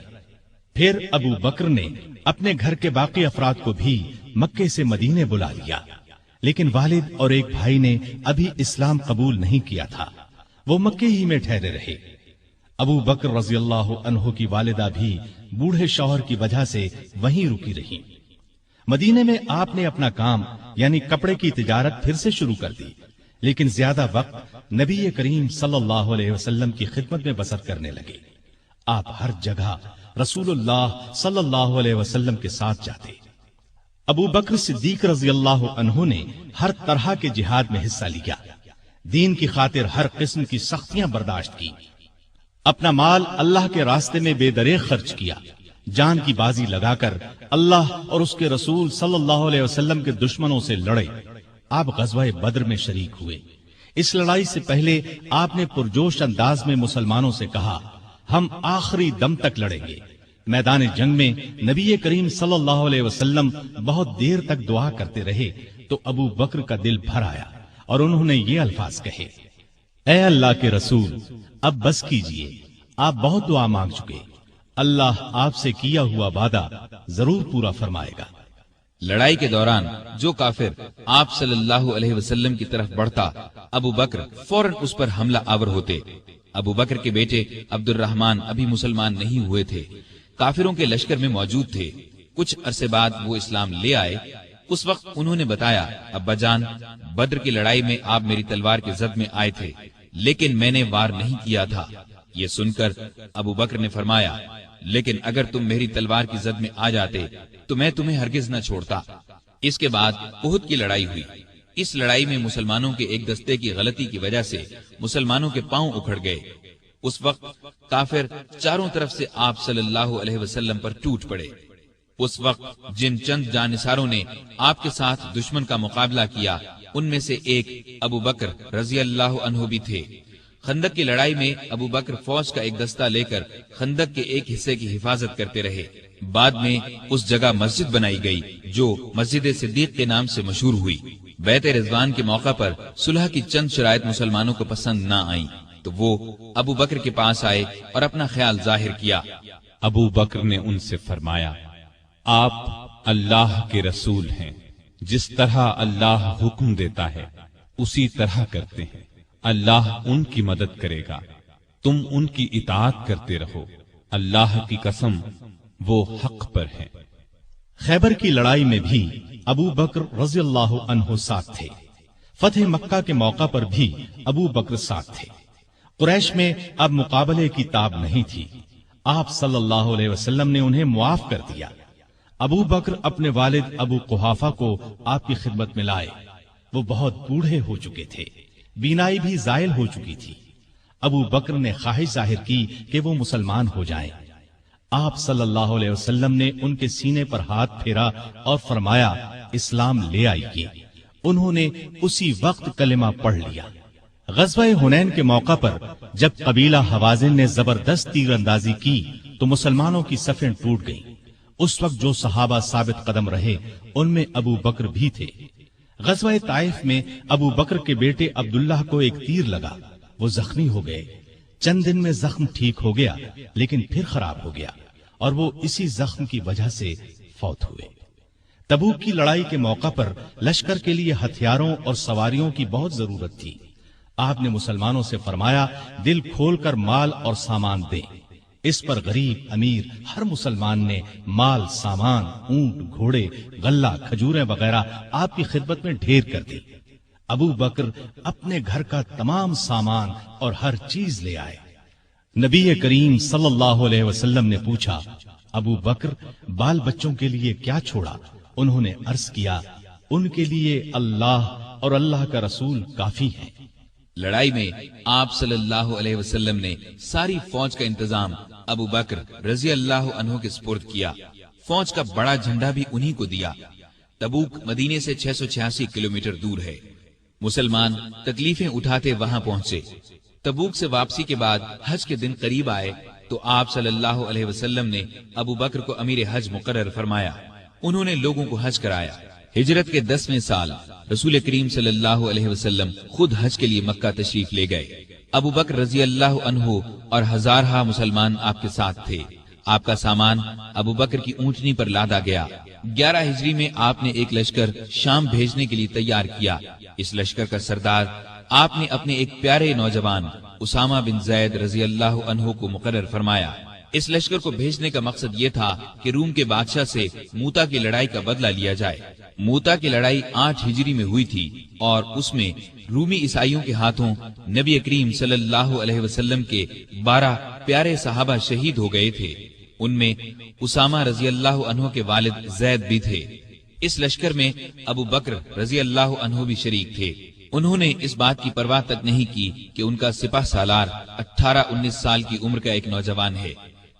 پھر ابو بکر نے اپنے گھر کے باقی افراد کو بھی مکے سے مدینے بلا لیا، لیکن والد اور ایک بھائی نے ابھی اسلام قبول نہیں کیا تھا، وہ مکے ہی میں ٹھہرے رہے۔ ابو بکر رضی اللہ عنہ کی والدہ بھی بوڑھے شوہر کی وجہ سے وہیں رکی رہی۔ مدینے میں آپ نے اپنا کام یعنی کپڑے کی تجارت پھر سے شروع کر دی، لیکن زیادہ وقت نبی کریم صلی اللہ علیہ وسلم کی خدمت میں بسر کرنے لگے۔ آپ ہر جگہ رسول اللہ صلی اللہ علیہ وسلم کے ساتھ جاتے۔ ابو بکر صدیق رضی اللہ عنہ نے ہر طرح کے جہاد میں حصہ لیا، دین کی خاطر ہر قسم کی سختیاں برداشت کی، اپنا مال اللہ کے راستے میں بے دریغ خرچ کیا، جان کی بازی لگا کر اللہ اور اس کے رسول صلی اللہ علیہ وسلم کے دشمنوں سے لڑے۔ آپ غزوہ بدر میں شریک ہوئے۔ اس لڑائی سے پہلے آپ نے پرجوش انداز میں مسلمانوں سے کہا، ہم آخری دم تک لڑیں گے۔ میدان جنگ میں نبی کریم صلی اللہ علیہ وسلم بہت دیر تک دعا کرتے رہے تو ابو بکر کا دل بھر آیا اور انہوں نے یہ الفاظ کہے، اے اللہ کے رسول، اب بس کیجئے، آپ بہت دعا مانگ چکے، اللہ آپ سے کیا ہوا وعدہ ضرور پورا فرمائے گا۔ لڑائی کے دوران جو کافر آپ صلی اللہ علیہ وسلم کی طرف بڑھتا، ابو بکر فوراً اس پر حملہ آور ہوتے۔ ابو بکر کے بیٹے عبد الرحمن ابھی مسلمان نہیں ہوئے تھے، کافروں کے لشکر میں موجود تھے۔ کچھ عرصے بعد وہ اسلام لے آئے۔ اس وقت انہوں نے بتایا، ابا جان، بدر کی لڑائی میں آپ میری تلوار کے زد میں آئے تھے، لیکن میں نے وار نہیں کیا تھا۔ یہ سن کر ابو بکر نے فرمایا، لیکن اگر تم میری تلوار کی زد میں آ جاتے تو میں تمہیں ہرگز نہ چھوڑتا۔ اس کے بعد احد کی لڑائی ہوئی۔ اس لڑائی میں مسلمانوں کے ایک دستے کی غلطی کی وجہ سے مسلمانوں کے پاؤں اکھڑ گئے۔ اس وقت کافر چاروں طرف سے آپ صلی اللہ علیہ وسلم پر ٹوٹ پڑے۔ اس وقت جن چند جانثاروں نے آپ کے ساتھ دشمن کا مقابلہ کیا، ان میں سے ایک ابو بکر رضی اللہ عنہ بھی تھے۔ خندق کی لڑائی میں ابو بکر فوج کا ایک دستہ لے کر خندق کے ایک حصے کی حفاظت کرتے رہے۔ بعد میں اس جگہ مسجد بنائی گئی جو مسجد صدیق کے نام سے مشہور ہوئی۔ بیعت رضوان کے موقع پر صلح کی چند شرائط مسلمانوں کو پسند نہ آئیں تو وہ ابو بکر کے پاس آئے اور اپنا خیال ظاہر کیا۔ ابو بکر نے ان سے فرمایا، آپ اللہ کے رسول ہیں، جس طرح اللہ حکم دیتا ہے اسی طرح کرتے ہیں، اللہ ان کی مدد کرے گا، تم ان کی اطاعت کرتے رہو، اللہ کی قسم وہ حق پر ہیں۔ خیبر کی لڑائی میں بھی ابو بکر رضی اللہ عنہ ساتھ تھے۔ فتح مکہ کے موقع پر بھی ابو بکر ساتھ تھے۔ قریش میں اب مقابلے کی تاب نہیں تھی۔ آپ صلی اللہ علیہ وسلم نے انہیں معاف کر دیا۔ ابو بکر اپنے والد ابو قحافہ کو آپ کی خدمت میں لائے۔ وہ بہت بوڑھے ہو چکے تھے، بینائی بھی زائل ہو چکی تھی۔ ابو بکر نے خواہش ظاہر کی کہ وہ مسلمان ہو جائیں۔ آپ صلی اللہ علیہ وسلم نے ان کے سینے پر ہاتھ پھیرا اور فرمایا، اسلام لے آئیے۔ انہوں نے اسی وقت کلمہ پڑھ لیا۔ غزوہ حنین کے موقع پر جب قبیلہ حوازن نے زبردست تیر اندازی کی تو مسلمانوں کی صفیں ٹوٹ گئیں۔ اس وقت جو صحابہ ثابت قدم رہے ان میں ابو بکر بھی تھے۔ غزوہ طائف میں ابو بکر کے بیٹے عبداللہ کو ایک تیر لگا، وہ زخمی ہو گئے۔ چند دن میں زخم ٹھیک ہو گیا لیکن پھر خراب ہو گیا اور وہ اسی زخم کی وجہ سے فوت ہوئے۔ تبوک کی لڑائی کے موقع پر لشکر کے لیے ہتھیاروں اور سواریوں کی بہت ضرورت تھی۔ آپ نے مسلمانوں سے فرمایا، دل کھول کر مال اور سامان دیں۔ اس پر غریب امیر ہر مسلمان نے مال، سامان، اونٹ، گھوڑے، غلہ، کھجوریں وغیرہ آپ کی خدمت میں ڈھیر کر دی۔ ابو بکر اپنے گھر کا تمام سامان اور ہر چیز لے آئے۔ نبی کریم صلی اللہ علیہ وسلم نے پوچھا، ابو بکر بال بچوں کے لیے کیا چھوڑا؟ انہوں نے عرض کیا، ان کے لیے اللہ اور اللہ کا رسول کافی ہیں۔ لڑائی میں آپ صلی اللہ علیہ وسلم نے ساری فوج کا انتظام ابو بکر رضی اللہ عنہ کے سپرد کیا۔ فوج کا بڑا جھنڈا بھی انہی کو دیا۔ تبوک مدینے سے 686 کلومیٹر دور ہے۔ مسلمان تکلیفیں اٹھاتے وہاں پہنچے۔ تبوک سے واپسی کے بعد حج کے دن قریب آئے تو آپ صلی اللہ علیہ وسلم نے ابو بکر کو امیر حج مقرر فرمایا۔ انہوں نے لوگوں کو حج کرایا۔ ہجرت کے 10ویں سال رسول کریم صلی اللہ علیہ وسلم خود حج کے لیے مکہ تشریف لے گئے۔ ابو بکر رضی اللہ عنہ اور ہزارہا مسلمان آپ کے ساتھ تھے۔ آپ کا سامان ابو بکر کی اونٹنی پر لادا گیا۔ 11 ہجری میں آپ نے ایک لشکر شام بھیجنے کے لیے تیار کیا۔ اس لشکر کا سردار آپ نے اپنے ایک پیارے نوجوان اسامہ بن زید رضی اللہ عنہ کو مقرر فرمایا۔ اس لشکر کو بھیجنے کا مقصد یہ تھا کہ روم کے بادشاہ سے موتا کی لڑائی کا بدلہ لیا جائے۔ موتا کی لڑائی 8 ہجری میں ہوئی تھی اور اس میں رومی عیسائیوں کے ہاتھوں نبی کریم صلی اللہ علیہ وسلم کے 12 پیارے صحابہ شہید ہو گئے تھے۔ ان میں اسامہ رضی اللہ عنہ کے والد زید بھی تھے۔ اس لشکر میں ابو بکر رضی اللہ عنہ بھی شریک تھے۔ انہوں نے اس بات کی پرواہ تک نہیں کی کہ ان کا سپہ سالار 18-19 سال کی عمر کا ایک نوجوان ہے۔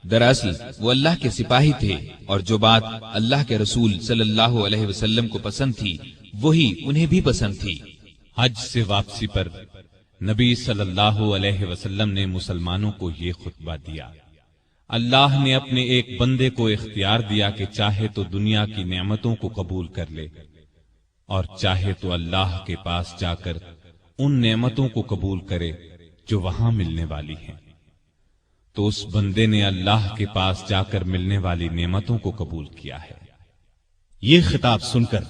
دراصل وہ اللہ کے سپاہی تھے اور جو بات اللہ کے رسول صلی اللہ علیہ وسلم کو پسند تھی وہی انہیں بھی پسند تھی۔ حج سے واپسی پر نبی صلی اللہ علیہ وسلم نے مسلمانوں کو یہ خطبہ دیا، اللہ نے اپنے ایک بندے کو اختیار دیا کہ چاہے تو دنیا کی نعمتوں کو قبول کر لے اور چاہے تو اللہ کے پاس جا کر ان نعمتوں کو قبول کرے جو وہاں ملنے والی ہیں۔ تو اس بندے نے اللہ کے پاس جا کر ملنے والی نعمتوں کو قبول کیا ہے۔ یہ خطاب سن کر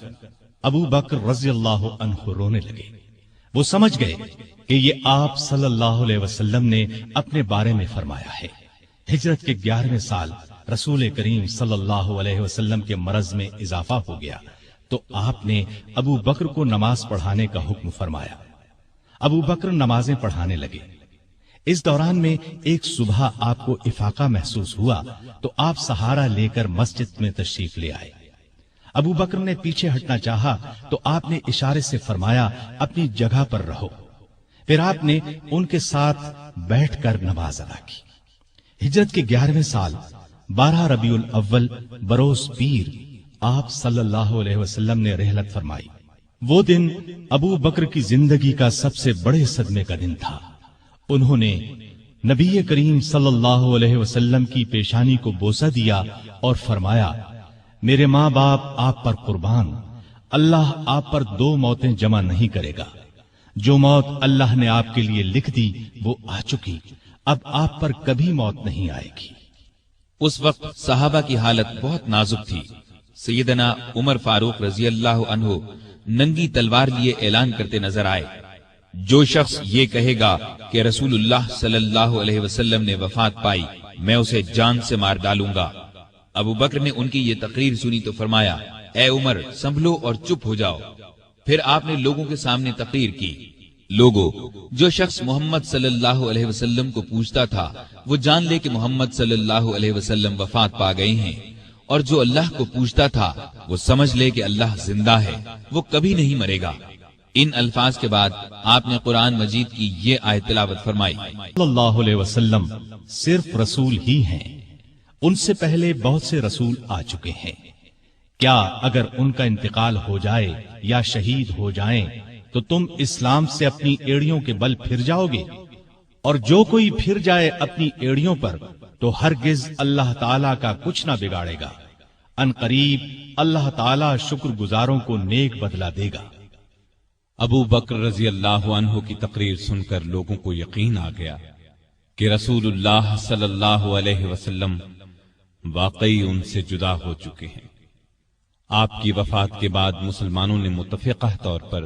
ابو بکر رضی اللہ عنہ رونے لگے۔ وہ سمجھ گئے کہ یہ آپ صلی اللہ علیہ وسلم نے اپنے بارے میں فرمایا ہے۔ ہجرت کے 11ویں سال رسول کریم صلی اللہ علیہ وسلم کے مرض میں اضافہ ہو گیا تو آپ نے ابو بکر کو نماز پڑھانے کا حکم فرمایا۔ ابو بکر نمازیں پڑھانے لگے۔ اس دوران میں ایک صبح آپ کو افاقہ محسوس ہوا تو آپ سہارا لے کر مسجد میں تشریف لے آئے۔ ابو بکر نے پیچھے ہٹنا چاہا تو آپ نے اشارے سے فرمایا اپنی جگہ پر رہو۔ پھر آپ نے ان کے ساتھ بیٹھ کر نماز ادا کی۔ ہجرت کے 11ویں سال 12 ربیع الاول بروز پیر آپ صلی اللہ علیہ وسلم نے رحلت فرمائی۔ وہ دن ابو بکر کی زندگی کا سب سے بڑے صدمے کا دن تھا۔ انہوں نے نبی کریم صلی اللہ علیہ وسلم کی پیشانی کو بوسہ دیا اور فرمایا، میرے ماں باپ آپ پر قربان، اللہ آپ پر 2 موتیں جمع نہیں کرے گا۔ جو موت اللہ نے آپ کے لیے لکھ دی وہ آ چکی، اب آپ پر کبھی موت نہیں آئے گی۔ اس وقت صحابہ کی حالت بہت نازک تھی۔ سیدنا عمر فاروق رضی اللہ عنہ ننگی تلوار لیے اعلان کرتے نظر آئے، جو شخص یہ کہے گا کہ رسول اللہ صلی اللہ علیہ وسلم نے وفات پائی میں اسے جان سے مار ڈالوں گا۔ ابو بکر نے ان کی یہ تقریر سنی تو فرمایا، اے عمر سنبھلو اور چپ ہو جاؤ۔ پھر آپ نے لوگوں کے سامنے تقریر کی، لوگو، جو شخص محمد صلی اللہ علیہ وسلم کو پوچھتا تھا وہ جان لے کہ محمد صلی اللہ علیہ وسلم وفات پا گئے ہیں، اور جو اللہ کو پوچھتا تھا وہ سمجھ لے کہ اللہ زندہ ہے، وہ کبھی نہیں مرے گا۔ ان الفاظ کے بعد آپ نے قرآن مجید کی یہ آیت تلاوت فرمائی، صلی اللہ علیہ وسلم صرف رسول ہی ہیں، ان سے پہلے بہت سے رسول آ چکے ہیں۔ کیا اگر ان کا انتقال ہو جائے یا شہید ہو جائیں تو تم اسلام سے اپنی ایڑیوں کے بل پھر جاؤ گے؟ اور جو کوئی پھر جائے اپنی ایڑیوں پر تو ہرگز اللہ تعالیٰ کا کچھ نہ بگاڑے گا۔ ان قریب اللہ تعالیٰ شکر گزاروں کو نیک بدلہ دے گا۔ ابو بکر رضی اللہ عنہ کی تقریر سن کر لوگوں کو یقین آ گیا کہ رسول اللہ صلی اللہ علیہ وسلم واقعی ان سے جدا ہو چکے ہیں۔ آپ کی وفات کے بعد مسلمانوں نے متفقہ طور پر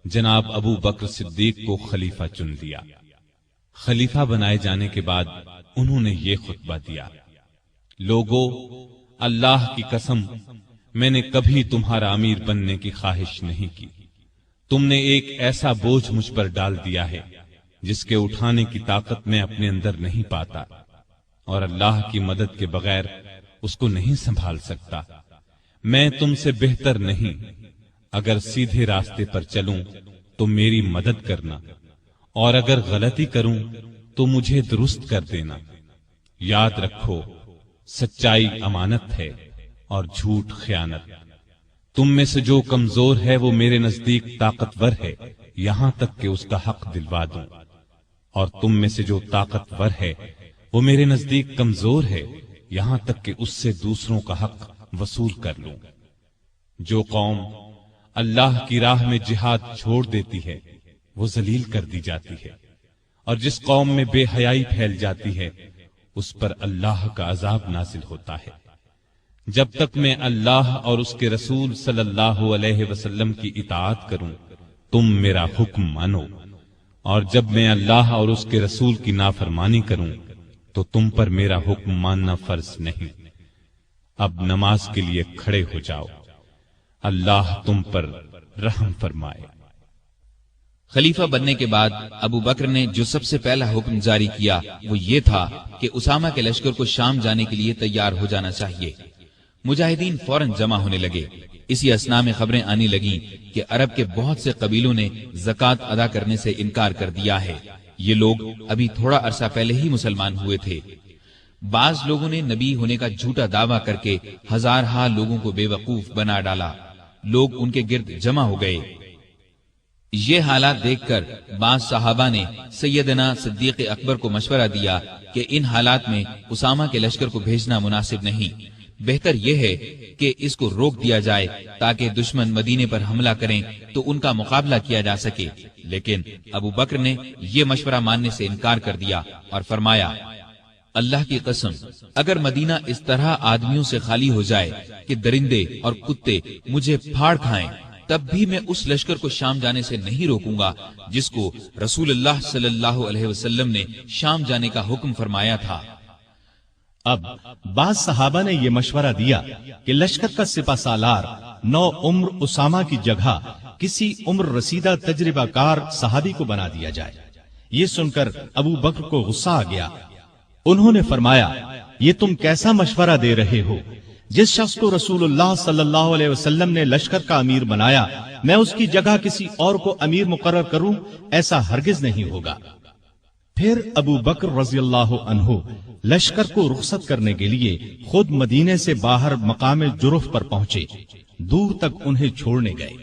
جناب ابو بکر صدیق کو خلیفہ چن لیا۔ خلیفہ بنائے جانے کے بعد انہوں نے یہ خطبہ دیا، لوگو، اللہ کی قسم میں نے کبھی تمہارا امیر بننے کی خواہش نہیں کی، تم نے ایک ایسا بوجھ مجھ پر ڈال دیا ہے جس کے اٹھانے کی طاقت میں اپنے اندر نہیں پاتا، اور اللہ کی مدد کے بغیر اس کو نہیں سنبھال سکتا۔ میں تم سے بہتر نہیں، اگر سیدھے راستے پر چلوں تو میری مدد کرنا، اور اگر غلطی کروں تو مجھے درست کر دینا۔ یاد رکھو، سچائی امانت ہے اور جھوٹ خیانت۔ تم میں سے جو کمزور ہے وہ میرے نزدیک طاقتور ہے، یہاں تک کہ اس کا حق دلوا دوں، اور تم میں سے جو طاقتور ہے وہ میرے نزدیک کمزور ہے، یہاں تک کہ اس سے دوسروں کا حق وصول کر لوں۔ جو قوم اللہ کی راہ میں جہاد چھوڑ دیتی ہے وہ ذلیل کر دی جاتی ہے، اور جس قوم میں بے حیائی پھیل جاتی ہے اس پر اللہ کا عذاب نازل ہوتا ہے۔ جب تک میں اللہ اور اس کے رسول صلی اللہ علیہ وسلم کی اطاعت کروں تم میرا حکم مانو، اور جب میں اللہ اور اس کے رسول کی نافرمانی کروں تو تم پر میرا حکم ماننا فرض نہیں۔ اب نماز کے لیے کھڑے ہو جاؤ، اللہ تم پر رحم فرمائے۔ خلیفہ بننے کے بعد ابو بکر نے جو سب سے پہلا حکم جاری کیا وہ یہ تھا کہ اسامہ کے لشکر کو شام جانے کے لیے تیار ہو جانا چاہیے۔ مجاہدین فوراً جمع ہونے لگے۔ اسی اثنا میں خبریں آنے لگیں کہ عرب کے بہت سے قبیلوں نے زکوٰۃ ادا کرنے سے انکار کر دیا ہے۔ یہ لوگ ابھی تھوڑا عرصہ پہلے ہی مسلمان ہوئے تھے۔ بعض لوگوں نے نبی ہونے کا جھوٹا دعویٰ کر کے ہزارہا لوگوں کو بے وقوف بنا ڈالا۔ لوگ ان کے گرد جمع ہو گئے۔ یہ حالات دیکھ کر بعض صحابہ نے سیدنا صدیق اکبر کو مشورہ دیا کہ ان حالات میں اسامہ کے لشکر کو بھیجنا مناسب نہیں، بہتر یہ ہے کہ اس کو روک دیا جائے تاکہ دشمن مدینے پر حملہ کریں تو ان کا مقابلہ کیا جا سکے۔ لیکن ابو بکر نے یہ مشورہ ماننے سے انکار کر دیا اور فرمایا، اللہ کی قسم، اگر مدینہ اس طرح آدمیوں سے خالی ہو جائے کہ درندے اور کتے مجھے پھاڑ کھائیں، تب بھی میں اس لشکر کو شام جانے سے نہیں روکوں گا جس کو رسول اللہ صلی اللہ علیہ وسلم نے شام جانے کا حکم فرمایا تھا۔ اب بعض صحابہ نے یہ مشورہ دیا کہ لشکر کا سپہ سالار نو عمر اسامہ کی جگہ کسی عمر رسیدہ تجربہ کار صحابی کو بنا دیا جائے۔ یہ سن کر ابو بکر کو غصہ آ گیا۔ انہوں نے فرمایا، یہ تم کیسا مشورہ دے رہے ہو؟ جس شخص کو رسول اللہ صلی اللہ علیہ وسلم نے لشکر کا امیر بنایا، میں اس کی جگہ کسی اور کو امیر مقرر کروں، ایسا ہرگز نہیں ہوگا۔ پھر ابو بکر رضی اللہ عنہ لشکر کو رخصت کرنے کے لیے خود مدینے سے باہر مقام جرف پر پہنچے، دور تک انہیں چھوڑنے گئے۔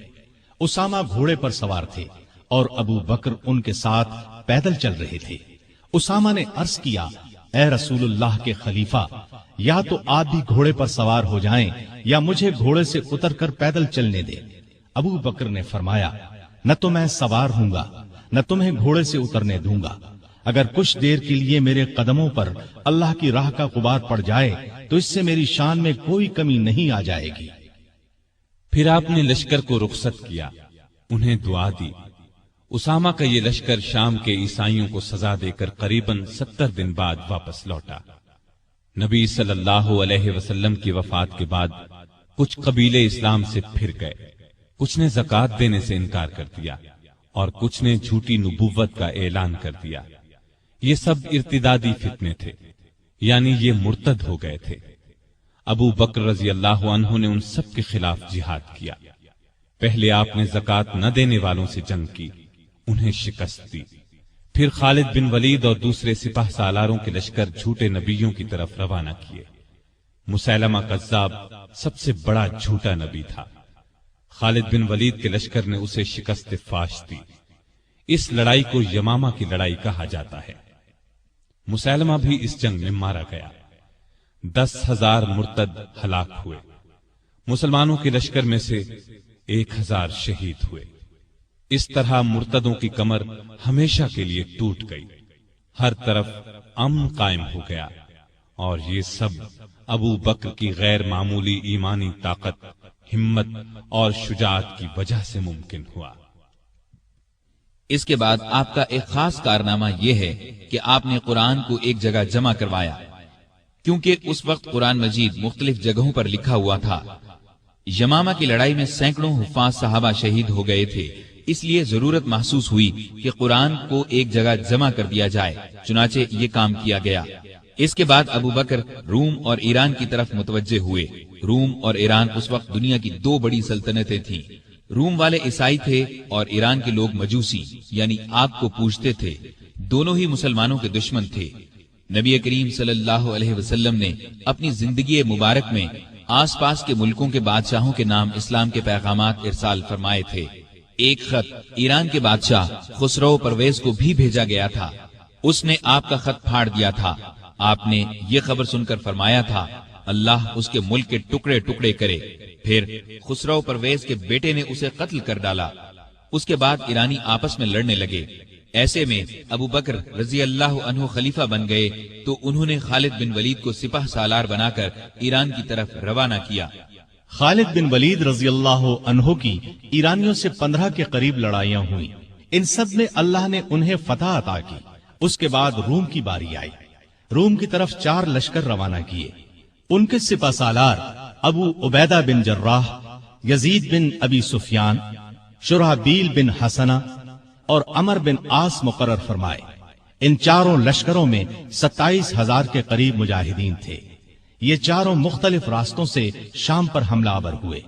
اسامہ گھوڑے پر سوار تھے اور ابو بکر ان کے ساتھ پیدل چل رہے تھے۔ اسامہ نے عرض کیا، اے رسول اللہ کے خلیفہ، یا تو آپ بھی گھوڑے پر سوار ہو جائیں یا مجھے گھوڑے سے اتر کر پیدل چلنے دیں۔ ابو بکر نے فرمایا، نہ تو میں سوار ہوں گا نہ تمہیں گھوڑے سے اترنے دوں گا۔ اگر کچھ دیر کے لیے میرے قدموں پر اللہ کی راہ کا غبار پڑ جائے تو اس سے میری شان میں کوئی کمی نہیں آ جائے گی۔ پھر آپ نے لشکر کو رخصت کیا، انہیں دعا دی۔ اسامہ کا یہ لشکر شام کے عیسائیوں کو سزا دے کر قریباً 70 دن بعد واپس لوٹا۔ نبی صلی اللہ علیہ وسلم کی وفات کے بعد کچھ قبیلے اسلام سے پھر گئے، کچھ نے زکوٰۃ دینے سے انکار کر دیا اور کچھ نے جھوٹی نبوت کا اعلان کر دیا۔ یہ سب ارتدادی فتنے تھے، یعنی یہ مرتد ہو گئے تھے۔ ابو بکر رضی اللہ عنہ نے ان سب کے خلاف جہاد کیا۔ پہلے آپ نے زکوٰۃ نہ دینے والوں سے جنگ کی، انہیں شکست دی۔ پھر خالد بن ولید اور دوسرے سپاہ سالاروں کے لشکر جھوٹے نبیوں کی طرف روانہ کیے۔ مسیلمہ کذاب سب سے بڑا جھوٹا نبی تھا۔ خالد بن ولید کے لشکر نے اسے شکست فاش دی۔ اس لڑائی کو یمامہ کی لڑائی کہا جاتا ہے۔ مسیلمہ بھی اس جنگ میں مارا گیا۔ 10,000 مرتد ہلاک ہوئے۔ مسلمانوں کے لشکر میں سے 1,000 شہید ہوئے۔ اس طرح مرتدوں کی کمر ہمیشہ کے لیے ٹوٹ گئی، ہر طرف امن قائم ہو گیا، اور یہ سب ابو بکر کی غیر معمولی ایمانی طاقت، ہمت اور شجاعت کی وجہ سے ممکن ہوا۔ اس کے بعد آپ کا ایک خاص کارنامہ یہ ہے کہ آپ نے قرآن کو ایک جگہ جمع کروایا، کیونکہ اس وقت قرآن مجید مختلف جگہوں پر لکھا ہوا تھا۔ یمامہ کی لڑائی میں سینکڑوں حفاظ صحابہ شہید ہو گئے تھے، اس لیے ضرورت محسوس ہوئی کہ قرآن کو ایک جگہ جمع کر دیا جائے، چنانچہ یہ کام کیا گیا۔ اس کے بعد ابو بکر روم اور ایران کی طرف متوجہ ہوئے۔ روم اور ایران اس وقت دنیا کی دو بڑی سلطنتیں تھیں۔ روم والے عیسائی تھے اور ایران کے لوگ مجوسی یعنی آگ کو پوجتے تھے۔ دونوں ہی مسلمانوں کے دشمن تھے۔ نبی کریم صلی اللہ علیہ وسلم نے اپنی زندگی مبارک میں آس پاس کے ملکوں کے بادشاہوں کے نام اسلام کے پیغامات ارسال فرمائے تھے۔ ایک خط ایران کے بادشاہ خسرو پرویز کو بھی بھیجا گیا تھا۔ اس نے آپ کا خط پھاڑ دیا تھا۔ آپ نے یہ خبر سن کر فرمایا تھا، اللہ اس کے ملک کے ٹکڑے ٹکڑے کرے۔ پھر خسرو پرویز کے بیٹے نے اسے قتل کر ڈالا۔ اس کے بعد ایرانی آپس میں لڑنے لگے۔ ایسے میں ابو بکر رضی اللہ عنہ خلیفہ بن گئے تو انہوں نے خالد بن ولید کو سپہ سالار بنا کر ایران کی طرف روانہ کیا۔ خالد بن ولید رضی اللہ عنہ کی ایرانیوں سے 15 کے قریب لڑائیاں ہوئیں۔ ان سب میں اللہ نے انہیں فتح عطا کی۔ اس کے بعد روم کی باری آئی۔ روم کی طرف 4 لشکر روانہ کیے۔ ان کے سپہ سالار ابو عبیدہ بن جراح، یزید بن ابی سفیان، شرحبیل بن حسنہ اور عمر بن عاص مقرر فرمائے۔ ان چاروں لشکروں میں 27,000 کے قریب مجاہدین تھے۔ یہ چاروں مختلف راستوں سے شام پر حملہ آور ہوئے۔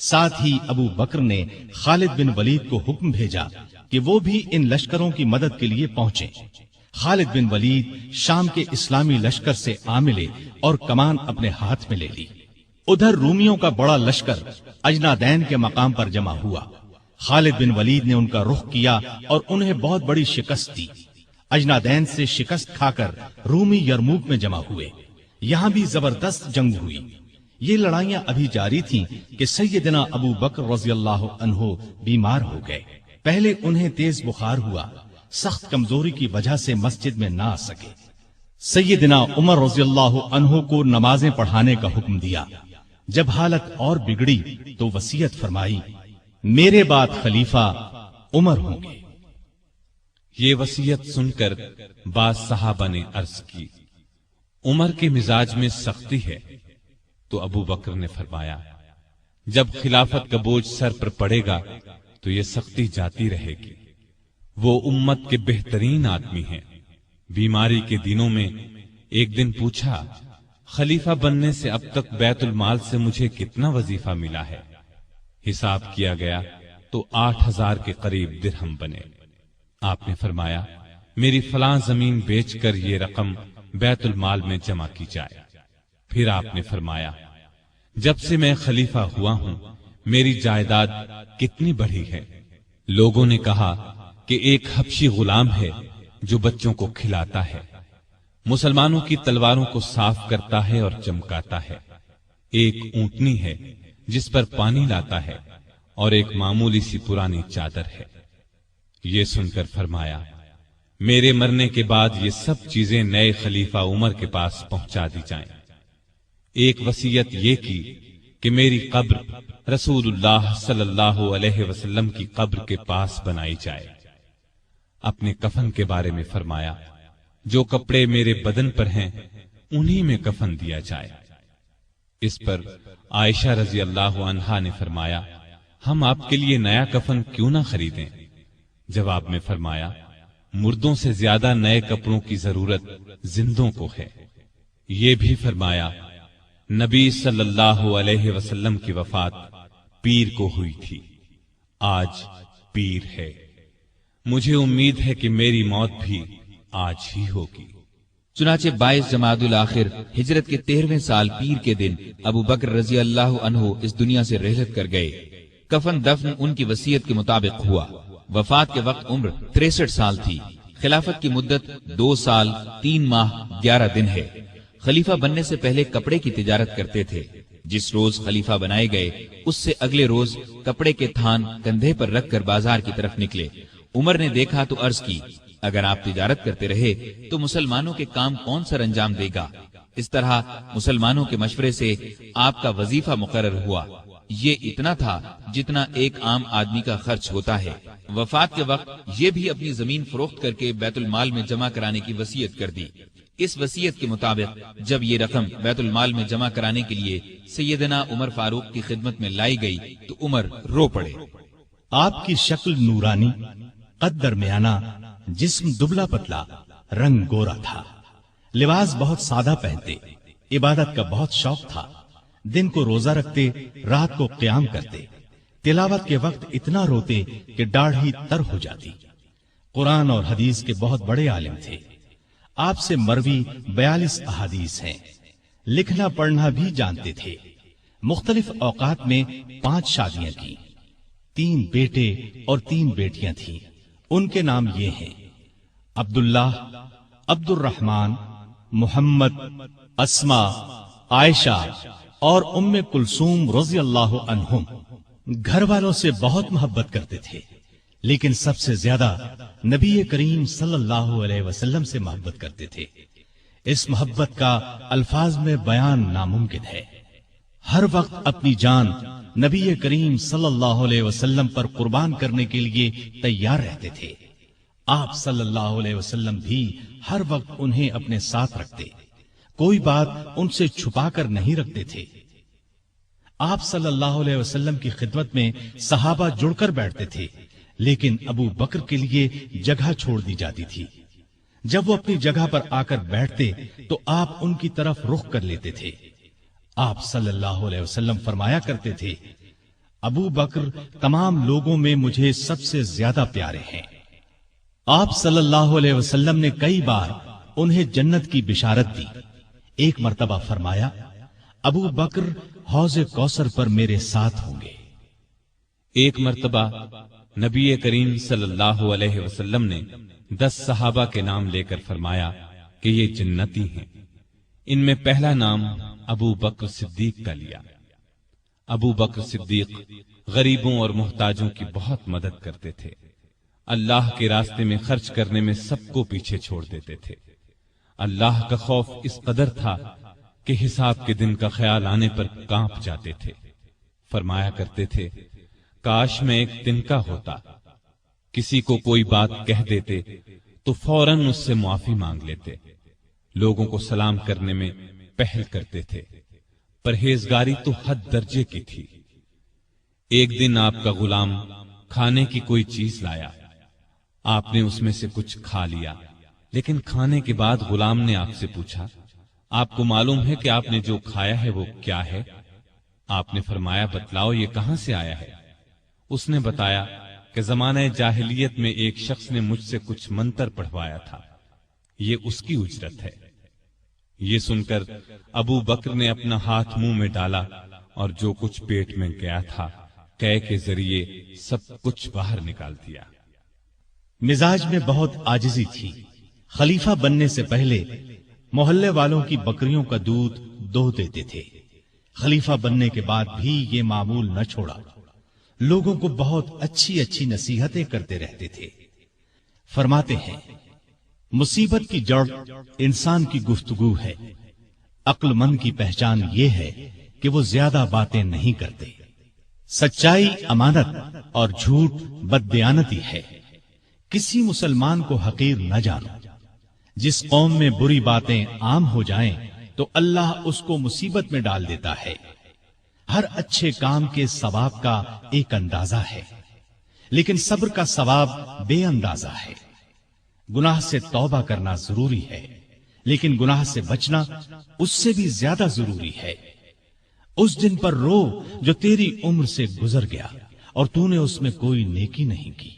ساتھ ہی ابو بکر نے خالد بن ولید کو حکم بھیجا کہ وہ بھی ان لشکروں کی مدد کے لیے پہنچے۔ خالد بن ولید شام کے اسلامی لشکر سے آ ملے اور کمان اپنے ہاتھ میں لے لی۔ ادھر رومیوں کا بڑا لشکر اجنادین کے مقام پر جمع ہوا۔ خالد بن ولید نے ان کا رخ کیا اور انہیں بہت بڑی شکست دی۔ اجنادین سے شکست کھا کر رومی یرموک میں جمع ہوئے۔ یہاں بھی زبردست جنگ ہوئی۔ یہ لڑائیاں ابھی جاری تھیں کہ سیدنا ابو بکر رضی اللہ عنہ بیمار ہو گئے۔ پہلے انہیں تیز بخار ہوا، سخت کمزوری کی وجہ سے مسجد میں نہ آ سکے۔ سیدنا عمر رضی اللہ عنہ کو نمازیں پڑھانے کا حکم دیا۔ جب حالت اور بگڑی تو وصیت فرمائی، میرے بعد خلیفہ عمر ہوں گے۔ یہ وصیت سن کر بعض صحابہ نے عرض کی، عمر کے مزاج میں سختی ہے۔ تو ابو بکر نے فرمایا، جب خلافت کا بوجھ سر پر پڑے گا تو یہ سختی جاتی رہے گی۔ وہ امت کے بہترین آدمی ہیں۔ بیماری کے دنوں میں ایک دن پوچھا، خلیفہ بننے سے اب تک بیت المال سے مجھے کتنا وظیفہ ملا ہے؟ حساب کیا گیا تو 8,000 کے قریب درہم بنے۔ آپ نے فرمایا، میری فلاں زمین بیچ کر یہ رقم بیت المال میں جمع کی جائے۔ پھر آپ نے فرمایا، جب سے میں خلیفہ ہوا ہوں میری جائیداد کتنی بڑھی ہے؟ لوگوں نے کہا کہ ایک حبشی غلام ہے جو بچوں کو کھلاتا ہے، مسلمانوں کی تلواروں کو صاف کرتا ہے اور چمکاتا ہے، ایک اونٹنی ہے جس پر پانی لاتا ہے، اور ایک معمولی سی پرانی چادر ہے۔ یہ سن کر فرمایا، میرے مرنے کے بعد یہ سب چیزیں نئے خلیفہ عمر کے پاس پہنچا دی جائیں۔ ایک وصیت یہ کی کہ میری قبر رسول اللہ صلی اللہ علیہ وسلم کی قبر کے پاس بنائی جائے۔ اپنے کفن کے بارے میں فرمایا، جو کپڑے میرے بدن پر ہیں انہی میں کفن دیا جائے۔ اس پر عائشہ رضی اللہ عنہا نے فرمایا، ہم آپ کے لیے نیا کفن کیوں نہ خریدیں؟ جواب میں فرمایا، مردوں سے زیادہ نئے کپڑوں کی ضرورت زندوں کو ہے۔ یہ بھی فرمایا، نبی صلی اللہ علیہ وسلم کی وفات پیر کو ہوئی تھی، آج پیر ہے، مجھے امید ہے کہ میری موت بھی آج ہی ہوگی۔ چنانچہ 22 جمادی الاخر ہجرت کے 13ویں سال پیر کے دن ابو بکر رضی اللہ عنہ اس دنیا سے رحلت کر گئے۔ کفن دفن ان کی وصیت کے مطابق ہوا۔ وفات کے وقت عمر 63 سال تھی۔ خلافت کی مدت 2 سال 3 ماہ 11 دن ہے۔ خلیفہ بننے سے پہلے کپڑے کی تجارت کرتے تھے۔ جس روز خلیفہ بنائے گئے اس سے اگلے روز کپڑے کے تھان کندھے پر رکھ کر بازار کی طرف نکلے۔ عمر نے دیکھا تو عرض کی، اگر آپ تجارت کرتے رہے تو مسلمانوں کے کام کون سر انجام دے گا؟ اس طرح مسلمانوں کے مشورے سے آپ کا وظیفہ مقرر ہوا۔ یہ اتنا تھا جتنا ایک عام آدمی کا خرچ ہوتا ہے۔ وفات کے وقت یہ بھی اپنی زمین فروخت کر کے بیت المال میں جمع کرانے کی وصیت کر دی۔ اس وصیت کے مطابق جب یہ رقم بیت المال میں جمع کرانے کے لیے سیدنا عمر فاروق کی خدمت میں لائی گئی تو عمر رو پڑے۔ آپ کی شکل نورانی، قد درمیانہ، جسم دبلا پتلا، رنگ گورا تھا۔ لباس بہت سادہ پہنتے، عبادت کا بہت شوق تھا، دن کو روزہ رکھتے، رات کو قیام کرتے، تلاوت کے وقت اتنا روتے کہ داڑھی تر ہو جاتی۔ قرآن اور حدیث کے بہت بڑے عالم تھے۔ آپ سے مروی 42 احادیث ہیں۔ لکھنا پڑھنا بھی جانتے تھے۔ مختلف اوقات میں 5 شادیاں کی، 3 بیٹے اور 3 بیٹیاں تھیں۔ ان کے نام یہ ہیں: عبداللہ، عبد الرحمن، محمد، اسما، عائشہ اور ام کلثوم رضی اللہ عنہم۔ گھر والوں سے بہت محبت کرتے تھے، لیکن سب سے زیادہ نبی کریم صلی اللہ علیہ وسلم سے محبت کرتے تھے۔ اس محبت کا الفاظ میں بیان ناممکن ہے۔ ہر وقت اپنی جان نبی کریم صلی اللہ علیہ وسلم پر قربان کرنے کے لیے تیار رہتے تھے۔ آپ صلی اللہ علیہ وسلم بھی ہر وقت انہیں اپنے ساتھ رکھتے، کوئی بات ان سے چھپا کر نہیں رکھتے تھے۔ آپ صلی اللہ علیہ وسلم کی خدمت میں صحابہ جڑ کر بیٹھتے تھے، لیکن ابو بکر کے لیے جگہ چھوڑ دی جاتی تھی۔ جب وہ اپنی جگہ پر آ کر بیٹھتے تو آپ ان کی طرف رخ کر لیتے تھے۔ آپ صلی اللہ علیہ وسلم فرمایا کرتے تھے: ابو بکر تمام لوگوں میں مجھے سب سے زیادہ پیارے ہیں۔ آپ صلی اللہ علیہ وسلم نے کئی بار انہیں جنت کی بشارت دی۔ ایک مرتبہ فرمایا: ابو بکر حوض کوثر پر میرے ساتھ ہوں گے۔ ایک مرتبہ نبی کریم صلی اللہ علیہ وسلم نے 10 صحابہ کے نام لے کر فرمایا کہ یہ جنتی ہیں۔ ان میں پہلا نام ابو بکر صدیق کا لیا۔ ابو بکر صدیق غریبوں اور محتاجوں کی بہت مدد کرتے تھے۔ اللہ کے راستے میں خرچ کرنے میں سب کو پیچھے چھوڑ دیتے تھے۔ اللہ کا خوف اس قدر تھا کہ حساب کے دن کا خیال آنے پر کانپ جاتے تھے۔ فرمایا کرتے تھے: کاش میں ایک تنکا ہوتا، کسی کو کوئی بات کہہ دیتے تو فوراً اس سے معافی مانگ لیتے۔ لوگوں کو سلام کرنے میں پہل کرتے تھے۔ پرہیزگاری تو حد درجے کی تھی۔ ایک دن آپ کا غلام کھانے کی کوئی چیز لایا، آپ نے اس میں سے کچھ کھا لیا، لیکن کھانے کے بعد غلام نے آپ سے پوچھا: آپ کو معلوم ہے کہ آپ نے جو کھایا ہے وہ کیا ہے؟ آپ نے فرمایا: بتلاؤ یہ کہاں سے آیا ہے؟ اس نے بتایا کہ زمانہ جاہلیت میں ایک شخص نے مجھ سے کچھ منتر پڑھوایا تھا، یہ اس کی اجرت ہے۔ یہ سن کر ابو بکر نے اپنا ہاتھ منہ میں ڈالا اور جو کچھ پیٹ میں گیا تھا قے کے ذریعے سب کچھ باہر نکال دیا۔ مزاج میں بہت عاجزی تھی۔ خلیفہ بننے سے پہلے محلے والوں کی بکریوں کا دودھ دو دیتے تھے۔ خلیفہ بننے کے بعد بھی یہ معمول نہ چھوڑا۔ لوگوں کو بہت اچھی اچھی نصیحتیں کرتے رہتے تھے۔ فرماتے ہیں: مصیبت کی جڑ انسان کی گفتگو ہے۔ عقل مند کی پہچان یہ ہے کہ وہ زیادہ باتیں نہیں کرتے۔ سچائی امانت اور جھوٹ بددیانتی ہے۔ کسی مسلمان کو حقیر نہ جانو۔ جس قوم میں بری باتیں عام ہو جائیں تو اللہ اس کو مصیبت میں ڈال دیتا ہے۔ ہر اچھے کام کے ثواب کا ایک اندازہ ہے، لیکن صبر کا ثواب بے اندازہ ہے۔ گناہ سے توبہ کرنا ضروری ہے، لیکن گناہ سے بچنا اس سے بھی زیادہ ضروری ہے۔ اس دن پر رو جو تیری عمر سے گزر گیا اور تو نے اس میں کوئی نیکی نہیں کی۔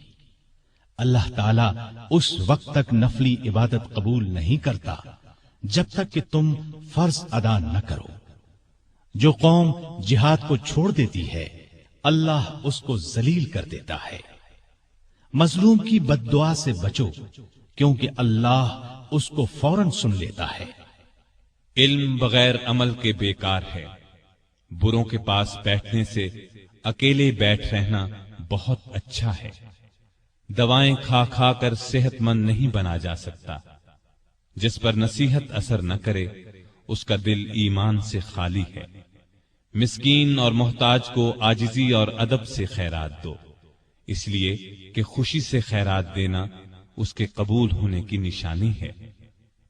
اللہ تعالیٰ اس وقت تک نفلی عبادت قبول نہیں کرتا جب تک کہ تم فرض ادا نہ کرو۔ جو قوم جہاد کو چھوڑ دیتی ہے اللہ اس کو ذلیل کر دیتا ہے۔ مظلوم کی بد دعا سے بچو، کیونکہ اللہ اس کو فوراً سن لیتا ہے۔ علم بغیر عمل کے بیکار ہے۔ بروں کے پاس بیٹھنے سے اکیلے بیٹھ رہنا بہت اچھا ہے۔ دوائیں کھا کھا کر صحت مند نہیں بنا جا سکتا۔ جس پر نصیحت اثر نہ کرے اس کا دل ایمان سے خالی ہے۔ مسکین اور محتاج کو عاجزی اور ادب سے خیرات دو، اس لیے کہ خوشی سے خیرات دینا اس کے قبول ہونے کی نشانی ہے۔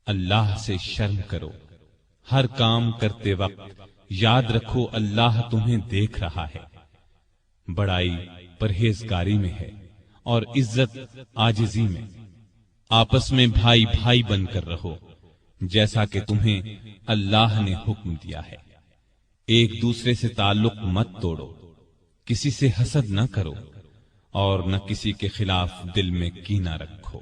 اللہ سے شرم کرو۔ ہر کام کرتے وقت یاد رکھو اللہ تمہیں دیکھ رہا ہے۔ بڑائی پرہیزگاری میں ہے اور عزت عاجزی میں۔ آپس میں بھائی بھائی بن کر رہو جیسا کہ تمہیں اللہ نے حکم دیا ہے۔ ایک دوسرے سے تعلق مت توڑو، کسی سے حسد نہ کرو اور نہ کسی کے خلاف دل میں کینہ رکھو۔